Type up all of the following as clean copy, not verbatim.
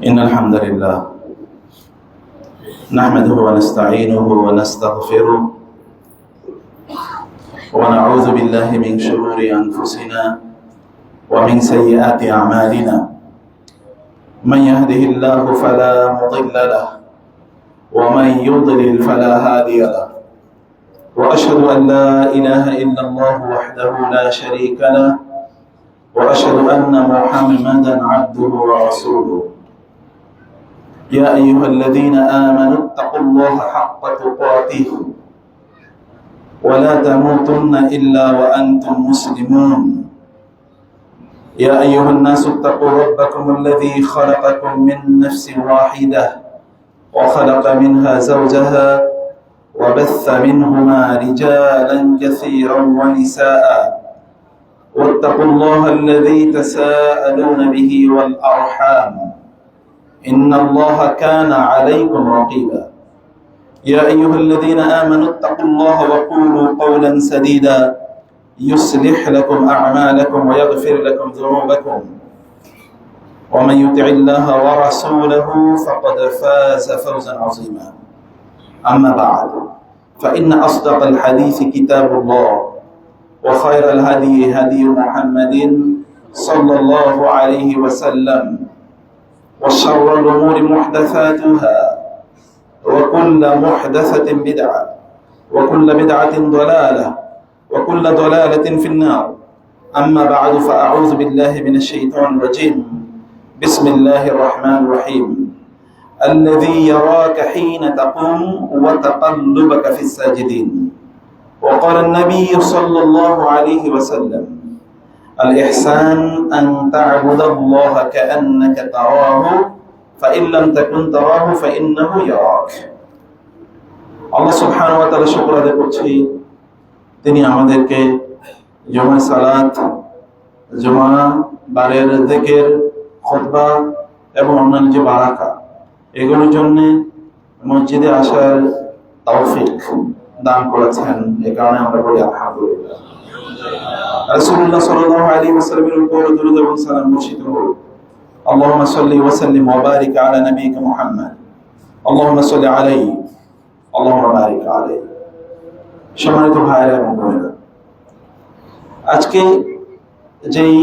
إن الحمد لله نحمده ونستعينه ونستغفره ونعوذ بالله من شرور أنفسنا ومن سيئات أعمالنا من يهده الله فلا مضل له ومن يضلل فلا هادي له وأشهد أن لا إله إلا الله وحده لا شريك له وأشهد أن محمدا عبده ورسوله يا أيها الذين آمنوا اتقوا الله حق تقاته ولا تموتن إلا وأنتم مسلمون يا أيها الناس اتقوا ربكم الذي خلقكم من نفس واحدة وخلق منها زوجها وبث منهما رجالا كثيرا ونساء واتقوا الله الذي تساءلون به والأرحام إن الله كان عليكم رقيبا يا أيها الذين آمنوا اتقوا الله وقولوا قولا سديدا يصلح لكم أعمالكم ويغفر لكم ذنوبكم ومن يطع الله ورسوله فقد فاز فوزا عظيما أما بعد فإن أصدق الحديث كتاب الله وخير الهدي هدي محمد صلى الله عليه وسلم وشر الأمور محدثاتها وكل محدثة بدعة وكل بدعة ضلالة وكل ضلالة في النار أما بعد فأعوذ بالله من الشيطان الرجيم بسم الله الرحمن الرحيم الذي يراك حين تقوم وتقلبك في الساجدين وقال النبي صلى الله عليه وسلم الإحسان أن تعبد الله كأنك تراه فإن لم تكن تراه فإنه يراك আল্লাহ সুবহানাহু ওয়া তাআলা শুকর আদায় করছি তিনি আমাদেরকে জুমার সালাত জুমা বারের যিকির খুতবা এবং অন্যান্য যে বারাকা এগুলোর জন্য মসজিদে আসার তৌফিক দান করেছেন। এই কারণে আমরা বলি আলহামদুলিল্লাহ। রাসূলুল্লাহ সাল্লাল্লাহু আলাইহি ওয়াসাল্লামের উপর দরুদ এবং সালাম বর্ষিত হোক। আল্লাহুম্মা সাল্লি ওয়া সাল্লিম ওয়া বারিক আলা নাবিয়িকা মুহাম্মদ। আল্লাহুম্মা সাল্লি আলাইহি আল্লাহুম্মা বারিক আলাইহি। সম্মানিত ভাইরা এবং বোনেরা, আজকে যেই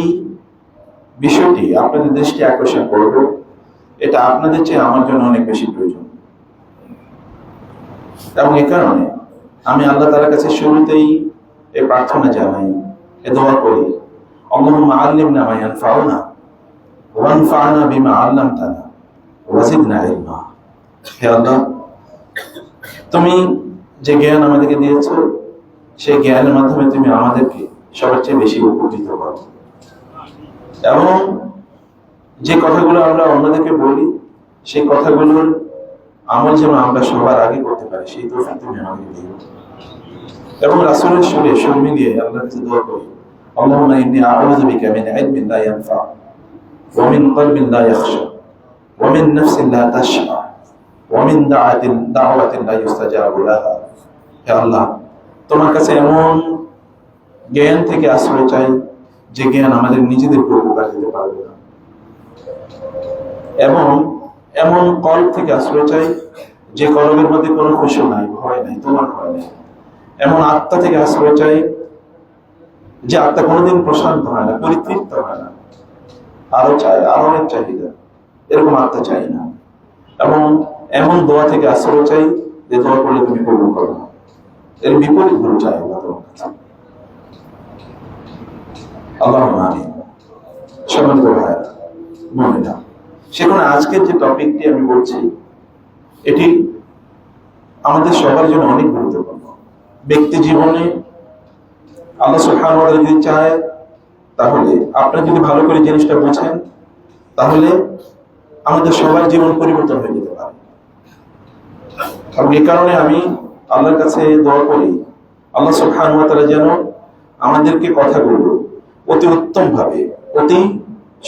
বিষয়টি আপনাদের দৃষ্টি আকর্ষণ করব, এটা আপনাদের চেয়ে আমার জন্য অনেক বেশি প্রয়োজন, এবং এই কারণে আমি আল্লাহ তাআলার কাছে শুরুতেই এই প্রার্থনা জানাই, এ দোয়া করি, আল্লাহুম্মা আল্লিমনা মা ইয়ানফাউনা ওয়ানফা'না বিমা আল্লামতানা ওয়া জিদনা ইলমা। হে আল্লাহ, তুমি যে জ্ঞান আমাদেরকে দিয়েছো, সেই জ্ঞানের মাধ্যমে তুমি আমাদেরকে সবার চেয়ে বেশি উপকৃত করো, এবং যে কথাগুলো আমরা অন্যদেরকে বলি, সেই কথাগুলোর আমল যেন আমরা সবার আগে করতে পারি, সেই তৌফিক তুমি আমাকে দিও। এবং রাসূলের সুর মিলিয়ে আল্লাহর কাছে দোয়া করি, আল্লাহুম্মা ইন্নী আউযু বিকা মিন ইলমিন লা ইয়ানফা ওয়া মিন কলবিন লা ইয়াখশা ওয়া মিন নাফসিন লা তাশবা ওয়া মিন দাওয়াতিন লা ইউস্তাজাবু লাহা। হে আল্লাহ, তোমার কাছে এমন জ্ঞান থেকে আশ্রয় চাই যে জ্ঞান আমাদের নিজেদেরকে উপকার দিতে পারবে না, এবং এমন কলব থেকে আশ্রয় চাই যে কলবের মধ্যে কোনো খুশু নাই, ভয় নাই, তোমার ভয় নাই। এমন আত্মা থেকে আশ্রয় চাই যে আত্মা কোনোদিন প্রশান্ত হয় না, পরিতৃপ্ত হয় না, আরো চাই, আরো অনেক চাহিদা, এরকম আত্মা চাই না। এবং এমন দোয়া থেকে আশ্রয় চাই যে দোয়া করলে তুমি কবুল করো না, এর বিপরীত গুলো চাই আল্লাহ তোমার কাছে। আল্লাহুম্মা আমিন। সম্মানিত ভাইরা, বোনেরা, সেখানে আজকের যে টপিকটি আমি বলছি, এটি আমাদের সবার জন্য অনেক গুরুত্বপূর্ণ। ব্যক্তি জীবনে আল্লাহ সুবহানাহু ওয়া তাআলা যদি চায়, তাহলে আপনারা যদি ভালো করে জিনিসটা বোঝেন, তাহলে আমাদের সবার জীবন পরিবর্তন হয়ে যেতে পারে। এবং এই কারণে আমি আল্লাহর কাছে দোয়া করি, আল্লাহ সুবহানাহু ওয়া তাআলা যেন আমাদেরকে কথাগুলো অতি উত্তম ভাবে, অতি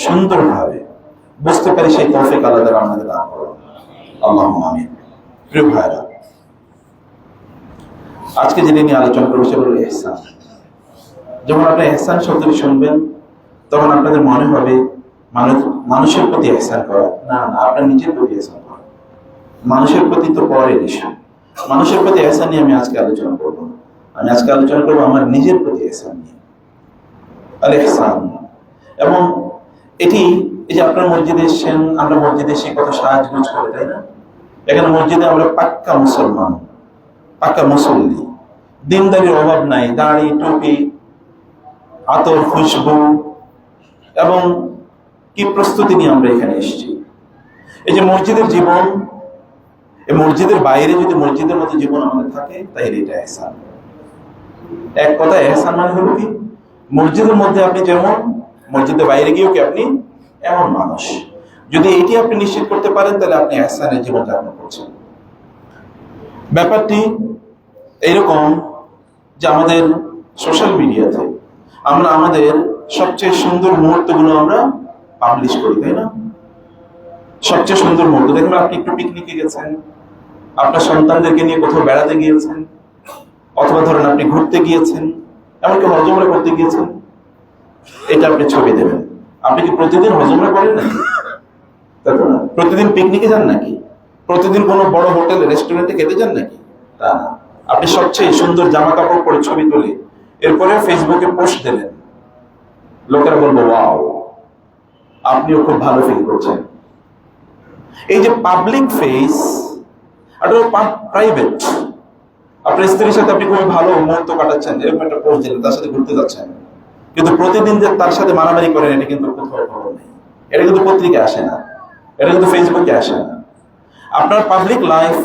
সুন্দর ভাবে বুঝতে পারি, সেই তৌফিক আল্লাহ তাআলা আমাদের দান করুন। আল্লাহুম্মা আমিন। প্রিয় ভাইরা, আজকে যেটা নিয়ে আলোচনা করবো সেটা হলো ইহসান। যখন আপনি ইহসান শব্দটি শুনবেন, তখন আপনাদের মনে হবে মানুষের প্রতি ইহসান করা। না, আপনার নিজের প্রতি ইহসান করা। মানুষের প্রতি তো পরের ইস্যু। মানুষের প্রতি ইহসান নিয়ে আমি আজকে আলোচনা করবো। আমি আজকে আলোচনা করবো আমার নিজের প্রতি ইহসান নিয়ে, আল ইহসান। এবং এটি, এই যে আপনার মসজিদে এসেছেন, আমরা মসজিদে এসে কত সাজগোজ করে, তাই না? এখানে মসজিদে আমরা পাক্কা মুসলমান, পাক্কা মুসল্লি, দিনদারির অভাব নাই, দাড়ি, টুপি, আতর, খুশবু, এবং কি প্রস্তুতি নিয়ে আমরা এখানে এসেছি। এই যে মসজিদের জীবন, এই মসজিদের বাইরে যদি মসজিদের মতো জীবন আমাদের থাকে, তাহলে এটা ইহসান। এক কথা, ইহসান মানে হলো কি, মসজিদের মধ্যে আপনি যেমন, মসজিদের বাইরে গিয়েও কি আপনি এমন মানুষ। যদি এটি আপনি নিশ্চিত করতে পারেন, তাহলে আপনি ইহসানের জীবন যাপন করছেন। ব্যাপারটি এইরকম যে আমাদের সোশ্যাল মিডিয়াতে আমরা আমাদের সবচেয়ে সুন্দর মুহূর্তগুলো আমরা পাবলিশ করি, তাই না? সবচেয়ে সুন্দর মুহূর্ত দেখবেন, আপনি একটু পিকনিকে গেছেন, আপনার সন্তানদেরকে নিয়ে কোথাও বেড়াতে গিয়েছেন, অথবা ধরেন আপনি ঘুরতে গিয়েছেন, এমনকি হজমরা করতে গিয়েছেন, এটা আপনি ছবি দেবেন। আপনি কি প্রতিদিন হজমরা করেন নাকি? প্রতিদিন পিকনিকে যান নাকি? প্রতিদিন কোনো বড় হোটেলে, রেস্টুরেন্টে খেতে যান নাকি? তা না। আপনি সবচেয়ে সুন্দর জামা কাপড় পরে ছবি তুলে এরপরে ফেসবুকে পোস্ট দিলেন, লোকেরা বলবো ওয়াও, আপনিও খুব ভালো ফিল করছেন। এই যে পাবলিক ফেস আর প্রাইভেট, আপনার স্ত্রীর সাথে আপনি খুবই ভালো মুহূর্ত কাটাচ্ছেন, এরকম একটা পোস্ট দিলেন, তার সাথে ঘুরতে যাচ্ছেন, কিন্তু প্রতিদিন যে তার সাথে মারামারি করেন, এটা কিন্তু কোথাও খবর নেই। এটা কিন্তু পত্রিকায় আসে না, এটা কিন্তু ফেসবুকে আসে না। আপনার পাবলিক লাইফ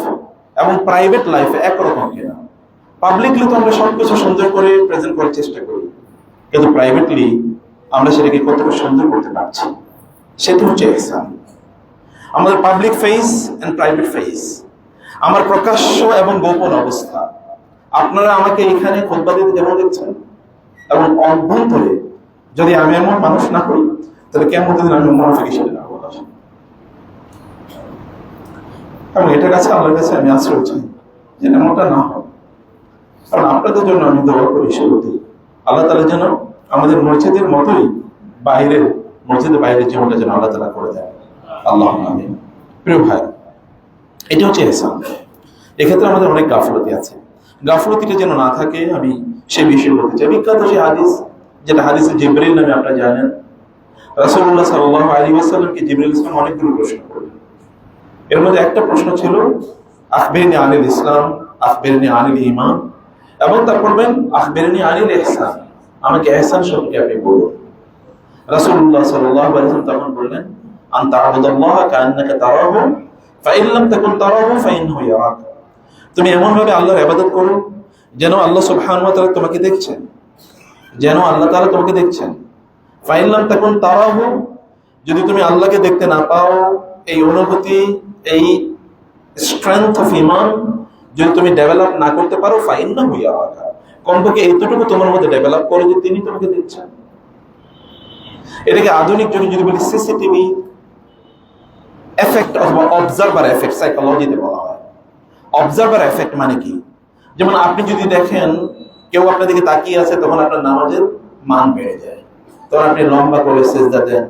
এবং প্রাইভেট লাইফে একরকম কিনা? পাবলিকলি তো আমরা সবকিছু সুন্দর করে প্রেজেন্ট করার চেষ্টা করি, কিন্তু প্রাইভেটলি আমরা সেটাকে কতটা সুন্দর করতে পারছি, সেটা হচ্ছে ইহসান। আমাদের public face and private face, আমার প্রকাশ্য এবং গোপন অবস্থা। আপনারা আমাকে এখানে খুতবা দিতে যেমন দেখছেন, এবং অভ্যন্তরে যদি আমি এমন মানুষ না হই, তাহলে কেমন দিন আমি মুনাফিক হিসেবে না বলা। এবং এটার কাছে, আল্লাহর কাছে আমি আশ্রয় চাই যেন এমনটা না হয়। কারণ আপনাদের জন্য আমি দোয়া করি শুরুতেই, আল্লাহ তাআলা যেন আমাদের মসজিদের মতোই বাইরের মসজিদের বাইরের জীবনটা যেন আল্লাহ তাআলা করে দেয়। আল্লাহুম্মা আমিন। প্রিয় ভাই, এটা হচ্ছে ইহসান। এক্ষেত্রে আমাদের অনেক গাফলতি আছে, গাফলতিটা যেন না থাকে আমি সে বিষয়ে বলতে চাই। বিখ্যাত সেই হাদিস, যেটা হাদিসে জিবরিল নামে আপনারা জানেন, রাসূলুল্লাহ সাল্লাল্লাহু আলাইহি ওয়াসাল্লামকে জিবরিল ইসলাম অনেকগুলো প্রশ্ন করলেন। এর মধ্যে একটা প্রশ্ন ছিল আখবিরনি আনিল ইসলাম, আখবিরনি আনিল ঈমান, এবং তারপর বলবেন আখবিরনি আনিল ইহসান, আমাকে ইহসান সম্পর্কে আপনি বলুন। রাসূলুল্লাহ সাল্লাল্লাহু আলাইহি ওয়াসাল্লাম তখন বললেন আন তা'বুদাল্লাহা কাআন্নাকা তারাহু ফাইন লাম তাকুন তারাহু ফাইন্নাহু ইয়ারাক, তুমি এমন ভাবে আল্লাহর ইবাদত করো যেন আল্লাহ সুবহানাহু ওয়া তাআলা তোমাকে দেখছেন, যেন আল্লাহ তাআলা তোমাকে দেখছেন। ফাইন লাম তাকুন তারাহু, যদি তুমি আল্লাহকে দেখতে না পাও, এই অনুভূতি, এই স্ট্রেংথ অফ ঈমান যদি তুমি ডেভেলপ না করতে পারো, ফাইন্নাহু ইয়ারাক, কমপক্ষে এইটুকু তোমার মধ্যে ডেভেলপ করো যে তিনি তোমাকে দেখছেন। এটাকে আধুনিক যুগে যদি বলি সিসিটিভি এফেক্ট অথবা অবজারভার এফেক্ট সাইকোলজিতে বলা হয়। অবজারভার এফেক্ট মানে কি? যেমন আপনি যদি দেখেন কেউ আপনার দিকে তাকিয়ে আছে, তখন আপনার নামাজের মান বেড়ে যায়, তখন আপনি লম্বা করে সিজদা দেন,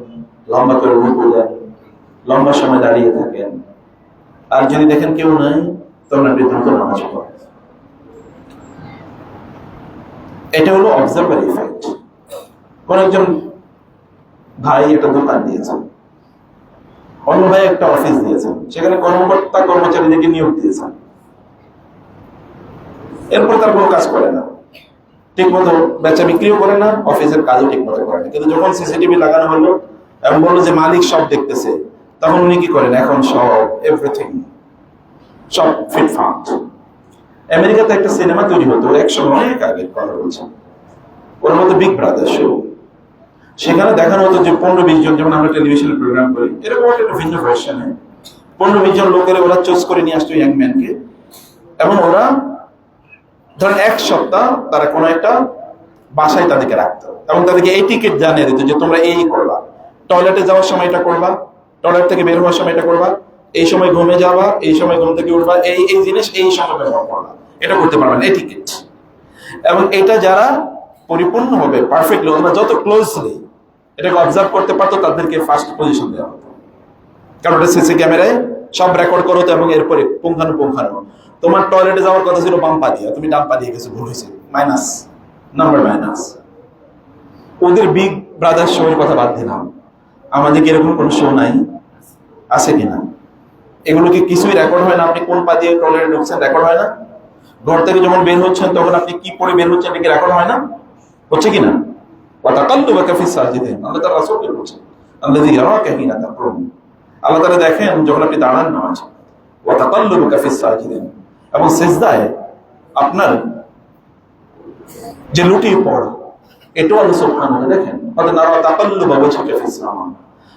লম্বা করে রুকু দেন, লম্বা সময় দাঁড়িয়ে থাকেন। আর যদি দেখেন কেউ নাই, তখন আপনি দ্রুত নামাজ পড়েন। এটা হলো অবজারভার ইফেক্ট। কোন একজন ভাই একটা দোকান দিয়েছেন, অন্য ভাই একটা অফিস দিয়েছেন, সেখানে কর্মকর্তা কর্মচারীদেরকে নিয়োগ দিয়েছেন, এরপর তার কোনো কাজ করে না, ঠিক মতো বেচা বিক্রিও করে না, অফিসের কাজও ঠিক মতো করে না। কিন্তু যখন সিসিটিভি লাগানো হলো এবং বললো যে মালিক সব দেখতেছে, তখন উনি কি করেন? এখন সব এভরিথিং সব ফিটফাট। আমেরিকাতে একটা সিনেমা তৈরি হতো একসময়, অনেক আগের কথা বলছেন, ওর মধ্যে বিগ ব্রাদার শো। সেখানে দেখানো হতো যে 15-20 জন, যেমন আমরা টেলিভিশনে প্রোগ্রাম করি, এরকম একটা ভিন্ন ভার্সনে 15-20 জন লোকের ওরা চুজ করে নিয়ে আসতো ইয়াং ম্যানকে, এবং ওরা ধরেন এক সপ্তাহ তারা কোনো একটা বাসায় তাদেরকে রাখতো এবং তাদেরকে এই টিকিট জানিয়ে দিত যে তোমরা এই করবা, টয়লেটে যাওয়ার সময় এটা করবা, টয়লেট থেকে বের হওয়ার সময় এটা করবা, এই সময় ঘুমে যাওয়া, এই সময় ঘুম থেকে উঠবা, এই এই জিনিস এই সময় ব্যবহার করবা, এটা করতে পারবা না, এই টিকিট। এবং এটা যারা পরিপূর্ণ হবে পারফেক্টলি, ওরা যত ক্লোজলি এটাকে অবজার্ভ করতে পারতো, তাদেরকে ফার্স্ট পজিশন দেওয়া হতো, কারণ ওটা সিসি ক্যামেরায় সব রেকর্ড করো তো। এবং এরপরে পুঙ্খানু তোমার টয়লেটে যাওয়ার কথা ছিল বাম পা দিয়ে, তুমি ডান পা দিয়ে গেছো, ভুল হয়েছে, মাইনাস, নাম্বার মাইনাস। ওদের বিগ ব্রাদার শো এর কথা বাদ দিলাম, আমাদের কি এরকম কোনো শো নাই? আছে কিনা? এগুলো কি কিছুই রেকর্ড হয় না? আপনি কোন পা দিয়ে টয়লেটে ঢুকছেন রেকর্ড হয় না? ঘর থেকে যখন বের হচ্ছেন তখন আপনি কি পরে বের হচ্ছেন, এটা কি রেকর্ড হয় না? হচ্ছে কিনা? ওয়াতাকাল্লুবাকা ফিস সাজিদিন, আল্লাহ তাআলা রাসূলকে বলছেন আল্লাযী ইয়ারাকা হিনা তাকুম, আল্লাহ তাআলা দেখেন যখন আপনি দাঁড়ান নামাজে। ওয়াতাকাল্লুবাকা ফিস সাজিদিন, এবং সিজদায় আপনার যে লুটিয়ে পড়া, এটাও আল্লাহ সুবহানাহু ওয়া তাআলা দেখেন। অর্থাৎ নারা তাকাল্লুবা ওয়াজহিকা ফিস সামা,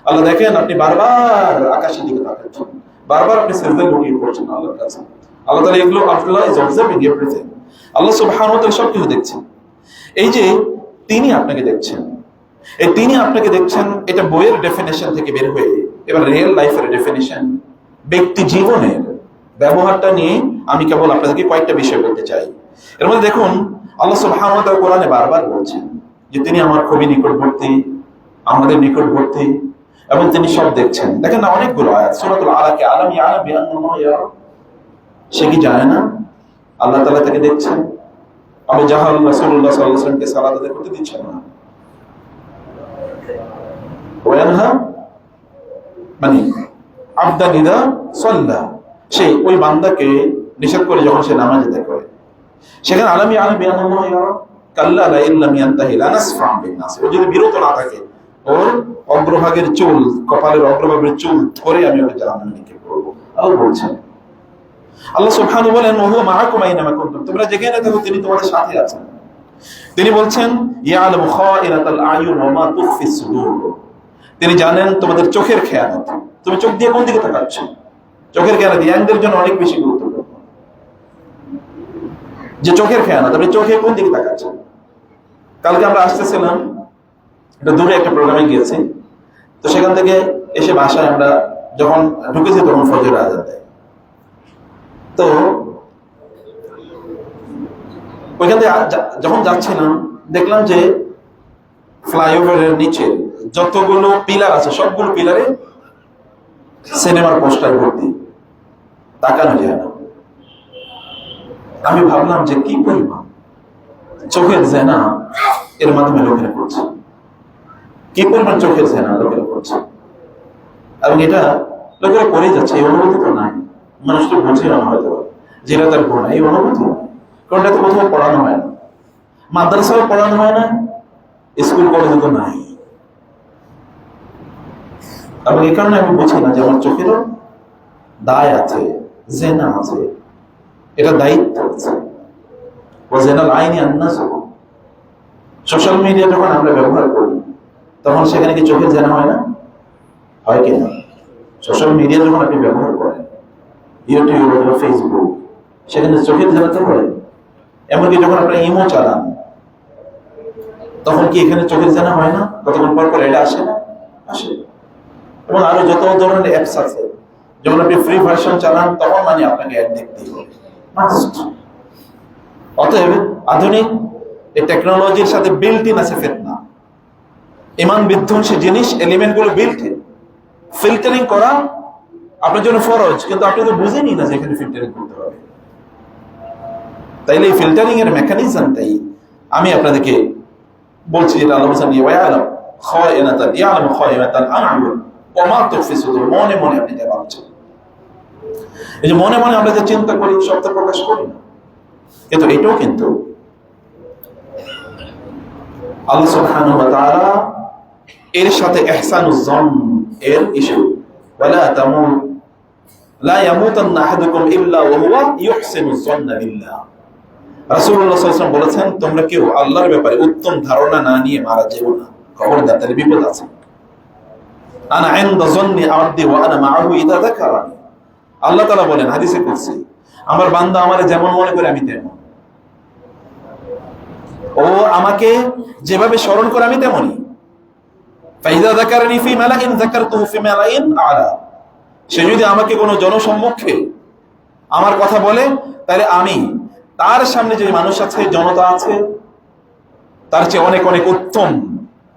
আল্লাহ দেখেন আপনি বারবার আকাশের দিকে তাকাচ্ছেন, বারবার আপনি সিজদায় লুটিয়ে পড়ছেন আল্লাহর কাছে। আল্লাহ তাআলা এগুলো, আল্লাহ ইজ অবজার্ভিং এভরিথিং, আল্লাহ সুবহানাহু ওয়া তাআলা সবকিছু দেখছেন। এই যে তিনি আপনাকে দেখছেন, এই তিনি আপনাকে দেখছেন, এটা বইয়ের ডেফিনেশন থেকে বের হয়ে এবার রিয়েল লাইফের ডেফিনেশন, ব্যক্তি জীবনের ব্যবহারটা নিয়ে আমি কেবল আপনাদেরকে কয়েকটা বিষয় বলতে চাই। এর মধ্যে দেখুন আল্লাহ সুবহানাহু ওয়া তাআলা কোরআনে বারবার বলছেন যে তিনি আমার খুবই নিকটবর্তী, আমাদের নিকটবর্তী, এবং তিনি সব দেখছেন। দেখেন না অনেকগুলো আয়াত, সূরাতুল আলাকে আলাম ইয়ারা বিআন্নাল্লাহ ইয়ারা, সে কি জানে না আল্লাহ তাআলা তাকে দেখছেন? আবু জাহল রাসূলুল্লাহ সাল্লাল্লাহু আলাইহি ওয়াসাল্লামকে সালাত আদায় করতে দিচ্ছেন না। ওয়ানহা মানে আবদা ইযা সাল্লা, সে ওই বান্দাকে নিষেধ করে যখন সে নামাজ আদায় করে। সেখানে আলামি আলামি আল্লাহ ইয়ারা কাল্লা লা ইল্লাম ইয়ানতাহি লানাসফাম বিন-নাস, ও যদি বিরত না থাকে, ওর অগ্রভাগের চুল, কপালের অগ্রভাগের চুল ধরে আমি ওকে জাহান্নামে নিক্ষেপ করব। আল্লাহ বলছেন, আল্লাহ সুবহানাহু ওয়া তাআলা বলেন ওয়া মাআকুম আইনামা কুনতুম, তোমরা যেখানে থাকো তিনি তোমাদের সাথে আছেন। তিনি বলছেন ইয়ালামু খাইনাতাল আয়ুন ওয়া মা তুখফিস সুদূর, তিনি জানেন তোমাদের চোখের খেয়ানত, তুমি চোখ দিয়ে কোন দিকে তাকাচ্ছ, চোখের খেয়ানত ইয়াংদের জন্য অনেক বেশি গুরুত্বপূর্ণ, যে চোখের খেয়ানত, আপনি চোখে কোন দিকে তাকাচ্ছেন। কালকে আমরা আসতেছিলাম, এটা দূরে একটা প্রোগ্রামে গিয়েছি, তো সেখান থেকে এসে বাসায় আমরা যখন ঢুকেছি তখন ফজরের আযান দেয়। তো ওইখান থেকে যখন যাচ্ছিলাম দেখলাম যে ফ্লাইওভারের নিচে যতগুলো পিলার আছে সবগুলো পিলারে সিনেমার পোস্টার ভর্তি, তাকানো যায় না। আমি ভাবলাম যে কি পরিমাণ চোখের জেনা এর মাধ্যমে লোকেরা করছে, কি পরিমাণ চোখের জেনা লোকেরা করছে, এবং এটা লোকেরা করে যাচ্ছে। এই অনুভূতি তো নাই, মানুষ তো বুঝে না হয়তো যেটা তার গুণ, এই অনুভূতি কারণ এটা তো কোথাও পড়ানো হয় না, মাদ্রাসাও পড়ানো হয় না, স্কুল কলেজে তো নাই। এবং এই কারণে আমি বুঝি না যে আমার চোখেরও দায় আছে, জেনা আছে, এটা দায়িত্ব আছে। ও জেনাল আইনি আন্নাস। সোশ্যাল মিডিয়া যখন আমরা ব্যবহার করি তখন সেখানে কি চোখের জেনা হয় না? হয় কিনা? সোশ্যাল মিডিয়া যখন আপনি ব্যবহার করেন, ইউটিউব অথবা ফেসবুক, সেখানে চোখের জেনা তো হয়। এমনকি যখন আপনার ইমো চালান তখন কি এখানে চোখের জানা হয় না? কতক্ষণ পর পর এটা আসে না? আসে। এবং আরো যত ধরনের অ্যাপস আছে, যখন আপনি ফ্রি ভার্সন চালান তখন মানে আপনাকে অ্যাড দেখতেই হবে। অতএব আধুনিক এই টেকনোলজির সাথে বিল্ট ইন আছে ফিতনা, ইমান বিধ্বংসী জিনিস, এলিমেন্ট গুলো বিল্ট ইন। ফিল্টারিং করা আপনার জন্য ফরজ, কিন্তু আপনি তো বুঝেনি না যে এখানে ফিল্টারিং করতে হবে। তাইলে এই ফিল্টারিং এর মেকানিজমটাই আমি আপনাদেরকে বলছি, যেটা আলোচনা নিয়ে ওয়ালাম খায়নাতাল ইয়ালামু খায়নাতাল আ'য়ুন ওয়া মা তুখফি সুদুর। মনে মনে আপনি যা ভাবছেন, এই যে মনে মনে আমরা যে চিন্তা করি, শব্দ প্রকাশ করি না, কিন্তু এটাও কিন্তু আল্লাহ সুবহানাহু ওয়া তাআলা এর সাথে ইহসানুজ জন এর ইস্যু। ওয়ালা তামুত লা ইয়ামুতান্না আহাদুকুম ইল্লা ওয়া হুয়া ইহসিনুজ জন্না বিল্লাহ। রাসূলুল্লাহ সাল্লাল্লাহু আলাইহি ওয়াসাল্লাম বলেছেন, তোমরা কেউ আল্লাহর ব্যাপারে উত্তম ধারণা না নিয়ে মারা যেও না, খবরদার, তাহলে বিপদ আছে। আনা ইনদা যন্নি আবদি ওয়া আনা মাআহু ইযা যাকারানি। আল্লাহ তাআলা বলেন হাদিসে কুদসি, আমার বান্দা আমারে যেমন মনে করে আমি তেমন, ও আমাকে যেভাবে স্মরণ করে আমি তেমনই। ফাইযা যাকারানি ফি মালাইন যাকারতুহু ফি মালাইন আলা। সে যদি আমাকে কোনো জনসম্মুখে আমার কথা বলে, তাহলে আমি তার সামনে যে মানুষ আছে, জনতা আছে, তার চেয়ে অনেক অনেক উত্তম,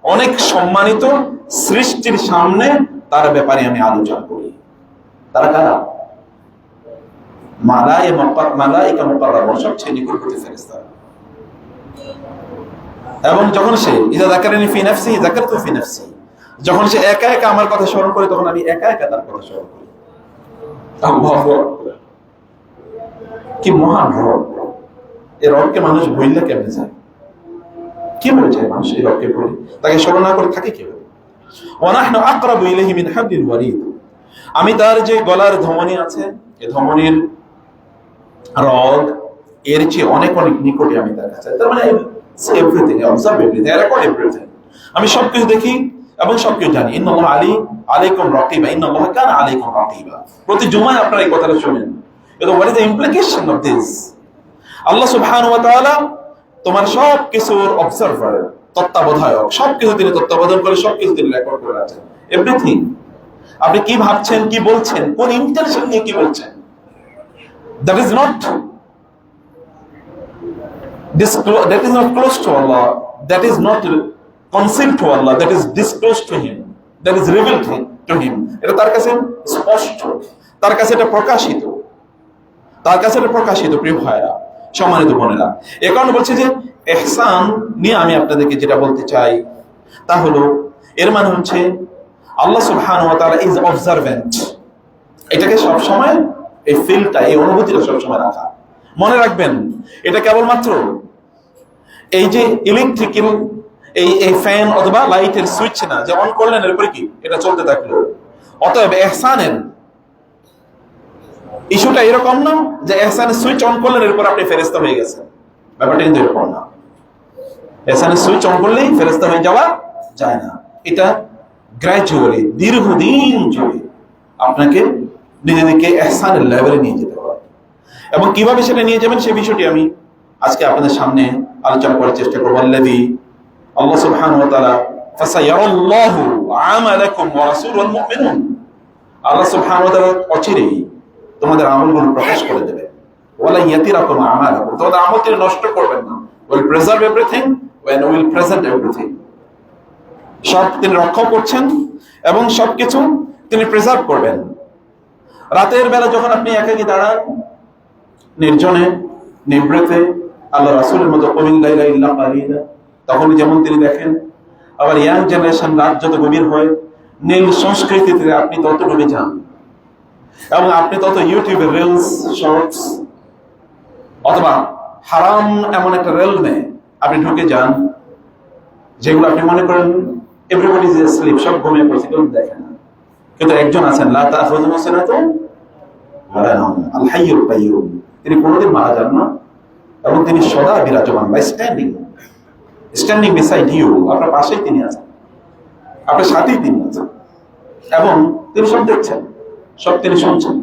অনেক সম্মানিত সৃষ্টির সামনে তার ব্যাপারে আমি আলোচনা করি। তারা কারা? মালায়েকা মুকাররাবুন, সবচেয়ে নিকটবর্তী ফেরেশতা। এবং যখন সে ইযা যাকারানি ফি নাফসি যাকারতু ফি নাফসি, যখন সে একা একা আমার কথা স্মরণ করে, তখন আমি একা একা তার কথা স্মরণ করি। আল্লাহু আকবার, কি মহান রব! এই রবকে মানুষ ভুললে কেমনে যায়? কি বলে যায় মানুষ এই রবকে ভুলে? তাকে স্মরণ না করে থাকে কিভাবে? ওয়া নাহনু আকরাবু ইলাইহি মিন হাবলিল ওয়ারিদ। আমি তার যে গলার ধমনী আছে, এই ধমনীর রগ এর চেয়ে অনেক অনেক নিকটে আমি তার কাছে। তার মানে everything, observe everything, record everything. আমি সবকিছু দেখি এবং সবকিছু জানি। ইন্নাল্লাহা আলাইকুম রাকিবা, ইন্নাল্লাহা কানা আলাইকুম রাকিবা। প্রতি জুমায় আপনারা এই কথাটা শুনেন। কিন্তু what is the implication of this? আল্লাহ সুবহানাহু ওয়া তাআলা তোমার সব কিছুর অবজারভার, তত্ত্বাবধায়ক, সবকিছু তিনি তত্ত্বাবধান করে, সবকিছু তিনি রেকর্ড করে রাখেন। এভরিথিং। আপনি কি ভাবছেন, কি বলছেন, কোন ইন্টেনশন নিয়ে কি বলছেন, that is not close to Allah, that is not concealed to Allah, that is disclosed to him, that is revealed to him. এটা তার কাছে স্পষ্ট, তার কাছে এটা প্রকাশিত, তার কাছে এটা প্রকাশিত। প্রিয় ভাইরা, সম্মানিত বোনেরা, এ কারণে বলছে যে ইহসান নিয়ে আমি আপনাদেরকে যেটা বলতে চাই তা হলো, এর মানে হচ্ছে আল্লাহ সুবহানাহু ওয়া তাআলা ইজ অবজারভেন্ট। এটাকে সব সময়, এই ফিলটা, এই অনুভূতিটা সব সময় রাখা। মনে রাখবেন, এটা কেবলমাত্র এই যে ইলেকট্রিক্যাল এই ফ্যান অথবা লাইটের সুইচ না, যে অন করলেন এরপরে কি এটা চলতে থাকলো। অতএব ইহসানের ইস্যুটা এরকম না যে ইহসানের সুইচ অন করলেন এরপর আপনি ফেরেশতা হয়ে গেছেন। ব্যাপারটা কিন্তু এরকম না। ইহসানের সুইচ অন করলেই ফেরেশতা হয়ে যাওয়া যায় না। এটা গ্র্যাজুয়ালি, দীর্ঘদিন জুড়ে আপনাকে নিজেদেরকে ইহসানের লেভেলে নিয়ে যেতে হবে। এবং কিভাবে সেটা নিয়ে যাবেন সেই বিষয়টি আমি আজকে আপনাদের সামনে আলোচনা করার চেষ্টা করব। আল্লাহ সুবহানাহু ওয়া তাআলা ফাসায়ারাল্লাহু আমালাকুম ওয়া রাসূলুল মুমিনুন। আল্লাহ সুবহানাহু ওয়া তাআলা অচিরেই তোমাদের আমলগুলো প্রকাশ করে দেবে। ওয়ালা ইয়াতিরাকুম আমালাকুম, তোমাদের আমল তিনি নষ্ট করবেন না। will preserve everything when we will present everything. সব তিনি রক্ষা করছেন এবং সবকিছু তিনি প্রিজার্ভ করবেন। রাতের বেলা যখন আপনি একাকী দাঁড়ান নির্জনে নিভৃতে আল্লাহ রাসূলের মতো কুমিন লাইলা ইল্লা কালিলা, তখন যেমন তিনি দেখেন। আবার ইয়াং জেনারেশন রাত যত গভীর হয় নীল সংস্কৃতিতে আপনি তত ডুবে যান এবং আপনি তত ইউটিউবে রিলস শর্টস অথবা হারাম এমন একটা রেলমে আপনি ঢুকে যান যেগুলো আপনি মনে করেন এভরিবডি ইজ asleep, সব ঘুমিয়ে পড়ছে, কেউ দেখে না। কিন্তু একজন আছেন লা তাখুযুহু সিনাতুন ওয়ালা নাওম, আল হাইয়ুল কাইয়্যুম, তিনি কোনোদিন মারা যান না এবং তিনি সদা বিরাজমান, বাই স্ট্যান্ডিং বিসাইড ইউ, আপনার পাশেই তিনি আছেন, আপনার সাথেই তিনি আছেন এবং তিনি সব দেখছেন, সব তিনি শুনছেন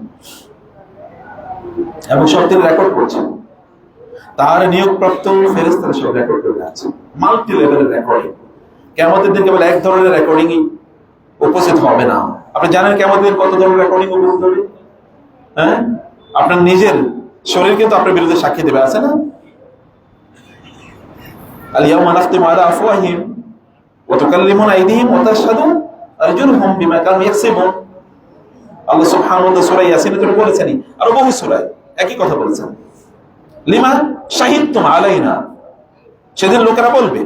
এবং সব তিনি রেকর্ড করছেন। তার নিয়োগপ্রাপ্ত ফেরেশতারা সব রেকর্ড করে আছে, মাল্টি লেভেলের রেকর্ডিং। কিয়ামতের দিন কেবল এক ধরনের রেকর্ডিংই উপস্থিত হবে না। আপনি জানেন কিয়ামতের দিন কত ধরনের রেকর্ডিং উপস্থিত হবে? হ্যাঁ, আপনার নিজের শরীর কিন্তু আপনার বিরুদ্ধে সাক্ষী দেবে, আছে না? আল ইয়াউমা নাখতিমু আলা আফওয়াহিহিম ওয়া তুকাল্লিমুনা আইদিহিম ওয়া তাশহাদু আরজুলুহুম বিমা কানু ইয়াকসিবুন। আল্লাহ সুবহানাহু ওয়া তাআলা সূরা ইয়াসিনে তো বলেছেনই, আর বহু সূরায় একই কথা বলেছেন, লিমা শাহিদতুম আলাইনা। সেদিন লোকেরা বলবে,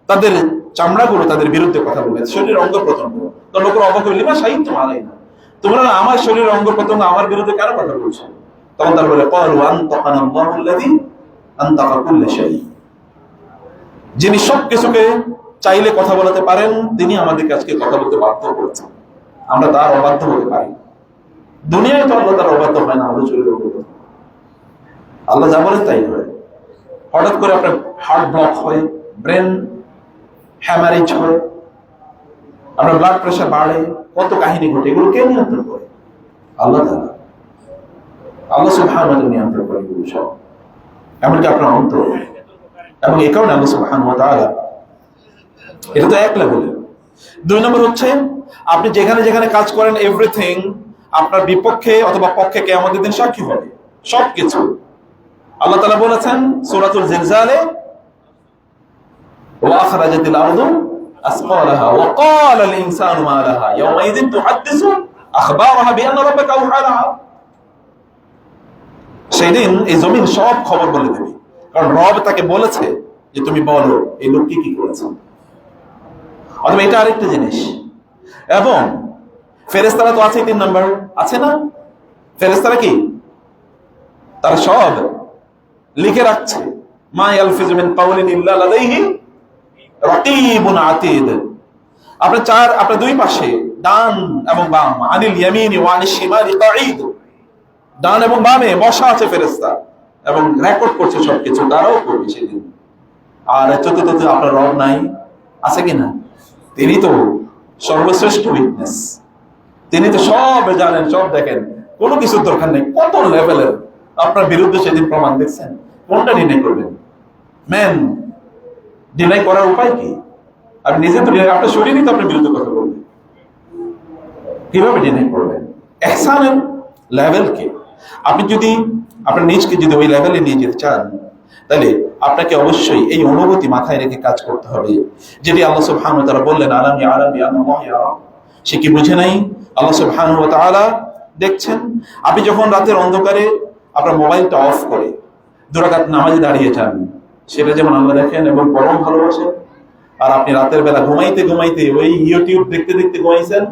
তাদের চামড়াগুলো তাদের বিরুদ্ধে কথা বলবে, শরীরের অঙ্গ প্রত্যঙ্গ। তো লোকেরা অবাক হবে, লিমা শাহিদতুম আলাইনা, তোমরা আমার শরীরের অঙ্গ প্রত্যঙ্গ আমার বিরুদ্ধে কেন কথা বলছো? তখন তার বলে ক্বালু আনতাকানা আল্লাহুল্লাযী আনতাকা কুল্লা শাই, যিনি সবকিছুকে চাইলে কথা বলাতে পারেন, তিনি আমাদেরকে আজকে কথা বলতে বাধ্য করেছেন, আমরা তার অবাধ্য হতে পারি। দুনিয়ায় তো আল্লাহ তার অবাধ্য হয় না, আমাদের শরীরের অঙ্গ প্রত্যঙ্গ আল্লাহ যা বলে তাই হয়। হঠাৎ করে আপনার হার্ট ব্লক হয়, ব্রেন হ্যামারেজ হয়, আপনার ব্লাড প্রেশার বাড়ে, কত কাহিনী ঘটে, এগুলো কে নিয়ন্ত্রণ করে? আল্লাহ তাআলা। আল্লাহ সুবহানাহু ওয়া তাআলা নিয়ন্ত্রণ করে এগুলো সব, এমনকি আপনার অন্তর। এবং এই কারণে আল্লাহ সুবহানাহু ওয়া তাআলা, এটা তো এক লেভেলে। দুই নম্বর হচ্ছে আপনি যেখানে যেখানে কাজ করেন এভরিথিং আপনার বিপক্ষে অথবা পক্ষে কিয়ামতের দিন সাক্ষী হবে, সবকিছু। আল্লাহ তাআলা বলেছেন সূরাতুল জিলজালে, ওয়া আখরাজাতিল আরদু আসকালাহা ওয়া ক্বালাল ইনসানু মা লাহা ইয়াওমাইযিন তুহাদ্দিসু আখবারাহা বিআন্না রাব্বাকা আওহা লাহা। সেদিন এই জমিন সব খবর বলে দেবে, কারণ রব তাকে বলেছে যে তুমি বলো এই লোকটি কি করেছে। অথবা এটা আরেকটা জিনিস। এবং ফেরেশতারা তো আছে, 3 নাম্বার আছে না? ফেরেশতারা কি, তারা সব লিখে রাখছে, মা ইয়ালফিজু মিন কাওলিন ইল্লা লাদাইহি রাকিবুন আতীদ। আপনার দুই পাশে ডান এবং বাম, আনিল ইয়ামিনি ওয়া আনিশ শিমালি কাঈদ, ডান এবং বামে বসা আছে ফেরেশতা এবং রেকর্ড করছে সবকিছু, তারাও করবে সেদিন। আর চতুর্থ আপনার রব নাই, আছে কিনা? তিনি তো সর্বশ্রেষ্ঠ উইটনেস, তিনি তো সব জানেন, সব দেখেন, কোনো কিছুর দরকার নেই। কত লেভেলের আপনার বিরুদ্ধে সেদিন প্রমাণ দেখছেন, কোনটা ডিনাই করবেন? ম্যান ডিনাই করার উপায় কি? আপনি নিজে তো আপনার শরীরই তো আপনার বিরুদ্ধে কথা বলবেন, কিভাবে ডিনাই করবেন? ইহসানের লেভেল কি? আপনি যদি আপনার নিজকে যদি ওই লেভেলে নিয়ে যেতে চান, তাহলে আপনাকে অবশ্যই এই অনুভূতি মাথায় রেখে কাজ করতে হবে, যেটি আল্লাহ সুবহানাহু ওয়া তাআলা বললেন, আলাম ইয়ালাম বিআন্নাল্লাহা ইয়ারা। সে কি বুঝে নাই আল্লাহ সুবহানাহু ওয়া তাআলা দেখছেন? আপনি যখন রাতের অন্ধকারে আপনার মোবাইলটা অফ করে 2 রাকাত নামাজে দাঁড়িয়ে যান, সেটা যেমন আল্লাহ দেখেন এবং পরম ভালোবাসেন। আর আপনি রাতের বেলা ঘুমাইতে ঘুমাইতে ওই ইউটিউব দেখতে দেখতে ঘুমাইছেন,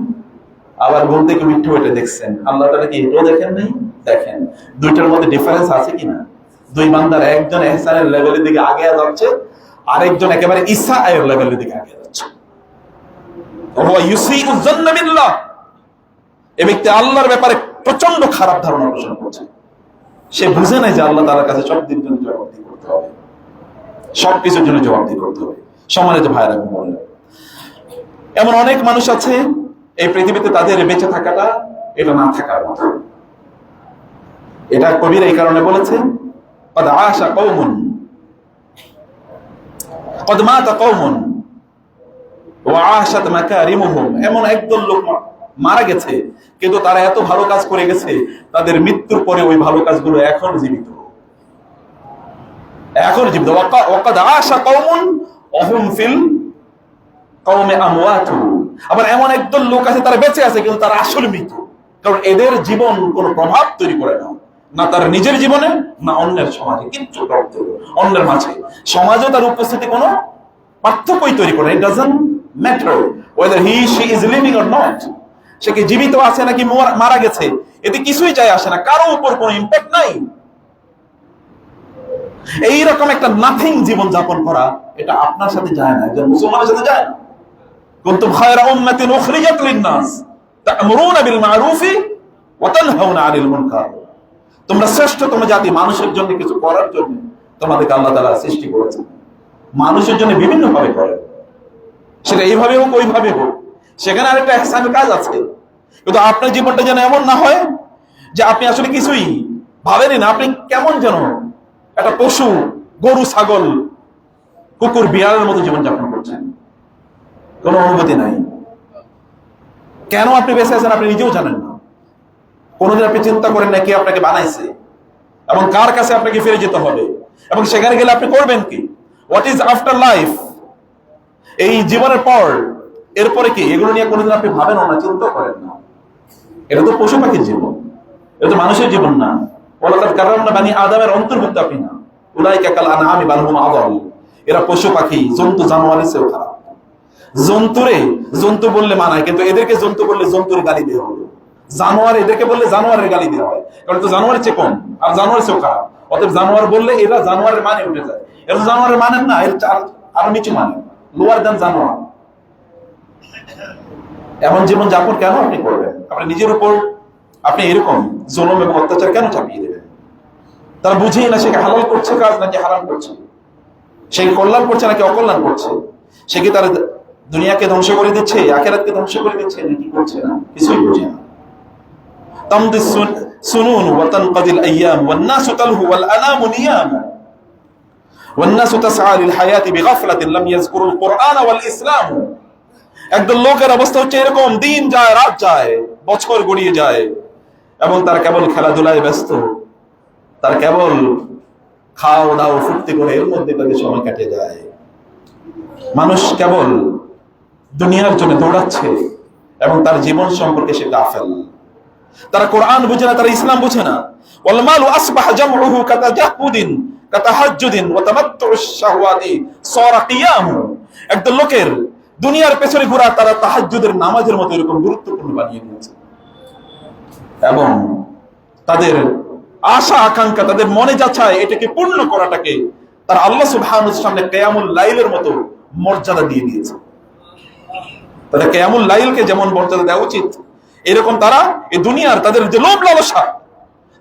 আবার ঘুম থেকে উঠে ওইটা দেখছেন, আল্লাহ তাআলা কি এটাও দেখেন নাই? দেখেন। দুইটার মধ্যে ডিফারেন্স আছে কিনা? দুই বান্দার, একজন ইহসানের লেভেলের দিকে আগে যাচ্ছে, আরেকজন একেবারে ইসআএর লেভেলের দিকে আগে যাচ্ছে। ওয়া ইউসিউ যান্না বিল্লাহ, এই ব্যক্তি আল্লাহর ব্যাপারে প্রচন্ড খারাপ ধারণা পোষণ করছে। সে বুঝে নাই যে আল্লাহ তাআলার কাছে সব দিনের জন্য জবাবদিহি করতে হবে, সবকিছুর জন্য জবাবদিহি করতে হবে। সম্মানিত ভাইরা বললেন, এমন অনেক মানুষ আছে এই পৃথিবীতে, তাদের বেঁচে থাকাটা এটা না থাকার মতো। এটা কবির এই কারণে বলেছেন, قد عاش قوم قد مات قوم وعاشت مكارمهم। এমন একদল লোক মারা গেছে, কিন্তু তারা এত ভালো কাজ করে গেছে, তাদের মৃত্যুর পরে ওই ভালো কাজগুলো এখন জীবিত, এখন জীবিত। ওয়াকাদ আশা কওমুন ওহুম ফিল কওমে আমওয়াতু, আবার এমন একদল লোক আছে তারা বেঁচে আছে কিন্তু তারা আসলে মৃত, কারণ এদের জীবন কোনো প্রভাব তৈরি করে না, না তার নিজের জীবনে না অন্যের সমাজে, কিচ্ছু অন্যের মাঝে সমাজে তার উপস্থিতি কোনো পার্থক্যই তৈরি করে। It doesn't matter whether he she is living or not, সে কি জীবিত আছে নাকি মারা গেছে, এতে কিছুই যায় আসে না, কারো উপর কোনো ইম্প্যাক্ট নাই। এইরকম একটা নাথিং জীবন যাপন করা, এটা আপনার সাথে যায় না, একজন মুসলমানের সাথে যায় না। কুনতুম খায়রা উম্মাতিন উখরিজাত লিন-নাস তা'মুরুনা বিল মা'রুফি ওয়া তানহাউনা 'আনিল মুনকার। তোমরা শ্রেষ্ঠতম জাতি, মানুষের জন্য কিছু করার জন্য তোমাদেরকে আল্লাহ তাআলা সৃষ্টি করেছেন। মানুষের জন্য বিভিন্ন ভাবে করে, সেটা এইভাবে হোক ওইভাবে হোক, সেখানে আরেকটা ইহসানের কাজ আছে। কিন্তু আপনার জীবনটা যেন এমন না হয় যে আপনি আসলে কিছুই ভাবেনই না, আপনি কেমন যেন একটা পশু, গরু, ছাগল, কুকুর, বিড়ালের মতো জীবনযাপন করছেন, কোনো অনুভূতি নাই। কেন আপনি বেঁচে আছেন আপনি নিজেও জানেন না। কোনোদিন আপনি চিন্তা করেন না কে আপনাকে বানাইছে এবং কার কাছে আপনাকে ফিরে যেতে হবে, এবং সেখানে গেলে আপনি করবেন কি, হোয়াট ইজ আফটার লাইফ, এই জীবনের পর এরপরে কি, এগুলো নিয়ে কোনোদিন আপনি ভাবেন না, চিন্তা করেন না। এটা তো পশু পাখির জীবন, এটা তো মানুষের জীবন না। ওয়ালাকাদ কাররামনা বানি আদমের অন্তর্ভুক্ত আপনি না। উলাইকা কাল আনআমি বাল হুম আযাল, এরা পশু পাখি, জন্তু, জানোয়ারের চেয়েও খারাপ। জন্তু বললে মানায়, কিন্তু এদেরকে জন্তু বললে জন্তুর গালি দেওয়া হবে, জানোয়ার এদেরকে বললে জানোয়ারের গালি দেওয়া হয়, কারণ তো জানোয়ারের চেয়ে কম আর জানোয়ারের চেয়েও খারাপ। অতএব জানোয়ার বললে এরা জানোয়ারের মানে উঠে যায়, এরা জানোয়ারের মানেন না, এর আরো নিচু মানে, লোয়ার দেন জানোয়ার। এমন জীবন যাপন কেন আপনি করবেন? আপনি নিজের উপর আপনি এরকম জুলুম এবং অত্যাচার কেন চাপিয়ে দেবেন? তারা বুঝেই না সে হালাল করছে কাজ নাকি হারাম করছে, সে কল্যাণ করছে নাকি অকল্যাণ করছে, সে কি তার দুনিয়াকে ধ্বংস করে দিচ্ছে, আখিরাতকে ধ্বংস করে দিচ্ছে নাকি করছে না, কিছুই বুঝে না। তামদি সুনুন ওয়া তানকাদিল আইয়াম ওয়ান নাসু তালহু ওয়াল আনামু নিয়াম ওয়ান নাসু তাসআ লিল হায়াতি বিগাফলাতিন লাম ইয়াযকুরুল কুরআন ওয়াল ইসলাম। একদল লোকের অবস্থা হচ্ছে এরকম, দিন যায় রাত যায়, বছর গড়িয়ে যায়, এবং তারা কেবল খেলাধুলায় ব্যস্ত, তার কেবল খাও দাও ফুর্তি করে এর মধ্যে তাদের সময় কেটে যায়। মানুষ কেবল দুনিয়ার জন্য দৌড়াচ্ছে এবং তার জীবন সম্পর্কে সে গাফেল। তারা কোরআন বুঝে না, তারা ইসলাম বুঝে না। ওয়াল মালু আসবাহা জামউহু কাতাজাহুদিন কাতাহাজ্জুদিন ওয়া তামাত্তু'শ শাহওয়াতি সারা কিয়ামু। একদল লোকের দুনিয়ার পেছনে ঘোরা তারা তাহাজ্জুদের নামাজের মতো এরকম গুরুত্বপূর্ণ বানিয়ে দিয়েছে, এবং তাদের আশা আকাঙ্ক্ষা, তাদের মনে যা চায় এটাকে পূর্ণ করাটাকে তারা আল্লাহ সুবহানাহু ওয়া তাআলার সামনে কিয়ামুল লাইলের মতো মর্যাদা দিয়ে দিয়েছে। তাদের কিয়ামুল লাইলকে যেমন মর্যাদা দেওয়া উচিত, এরকম তারা এই দুনিয়ার তাদের যে লোভ লালসা,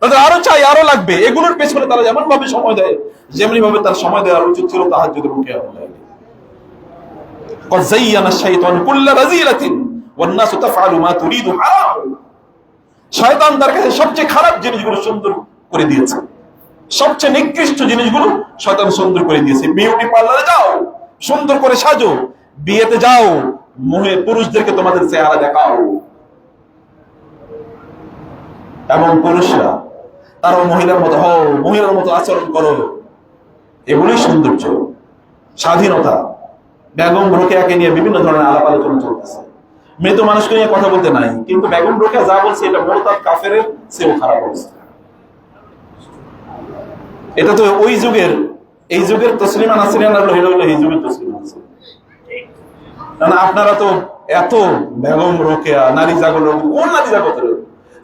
তাদের আরো চাই, আরো লাগবে, এগুলোর পেছনে তারা যেমন ভাবে সময় দেয়, যেমনি ভাবে তার সময় দেওয়ার উচিত ছিল তাহাজ্জুদ এবং কিয়ামুল লাইল। قد زين الشيطان كل رذيلة والناس تفعل ما تريد حرام। শয়তান তার কাছে সবচেয়ে খারাপ জিনিসগুলো সুন্দর করে দিয়েছে, সবচেয়ে নিকৃষ্ট জিনিসগুলো শয়তান সুন্দর করে দিয়েছে। বিউটি পার্লারে যাও, সুন্দর করে সাজো, বিয়েতে যাও, পুরুষদেরকে তোমাদের চেহারা দেখাও, এবং পুরুষরা তারাও মহিলার মতো হও, মহিলার মতো আচরণ করো, এগুলোই সৌন্দর্য, স্বাধীনতা। বেগম রোকেয়াকে নিয়ে বিভিন্ন ধরনের আলাপ আলোচনা চলতেছে, মৃত মানুষকে নিয়ে কথা বলতে নাই, কিন্তু বেগম রোকেয়া যা বলছে এটা মুরতাদ কাফেরের চেয়েও খারাপ অবস্থা। এটা তো ওই যুগের, এই যুগের তসলিমা নাসরিন আর হইল এই যুগের তসলিমা নাসরিন। কারণ আপনারা তো এত বেগম রোকেয়া, নারী জাগরণ, কোন নারী জাগরণ?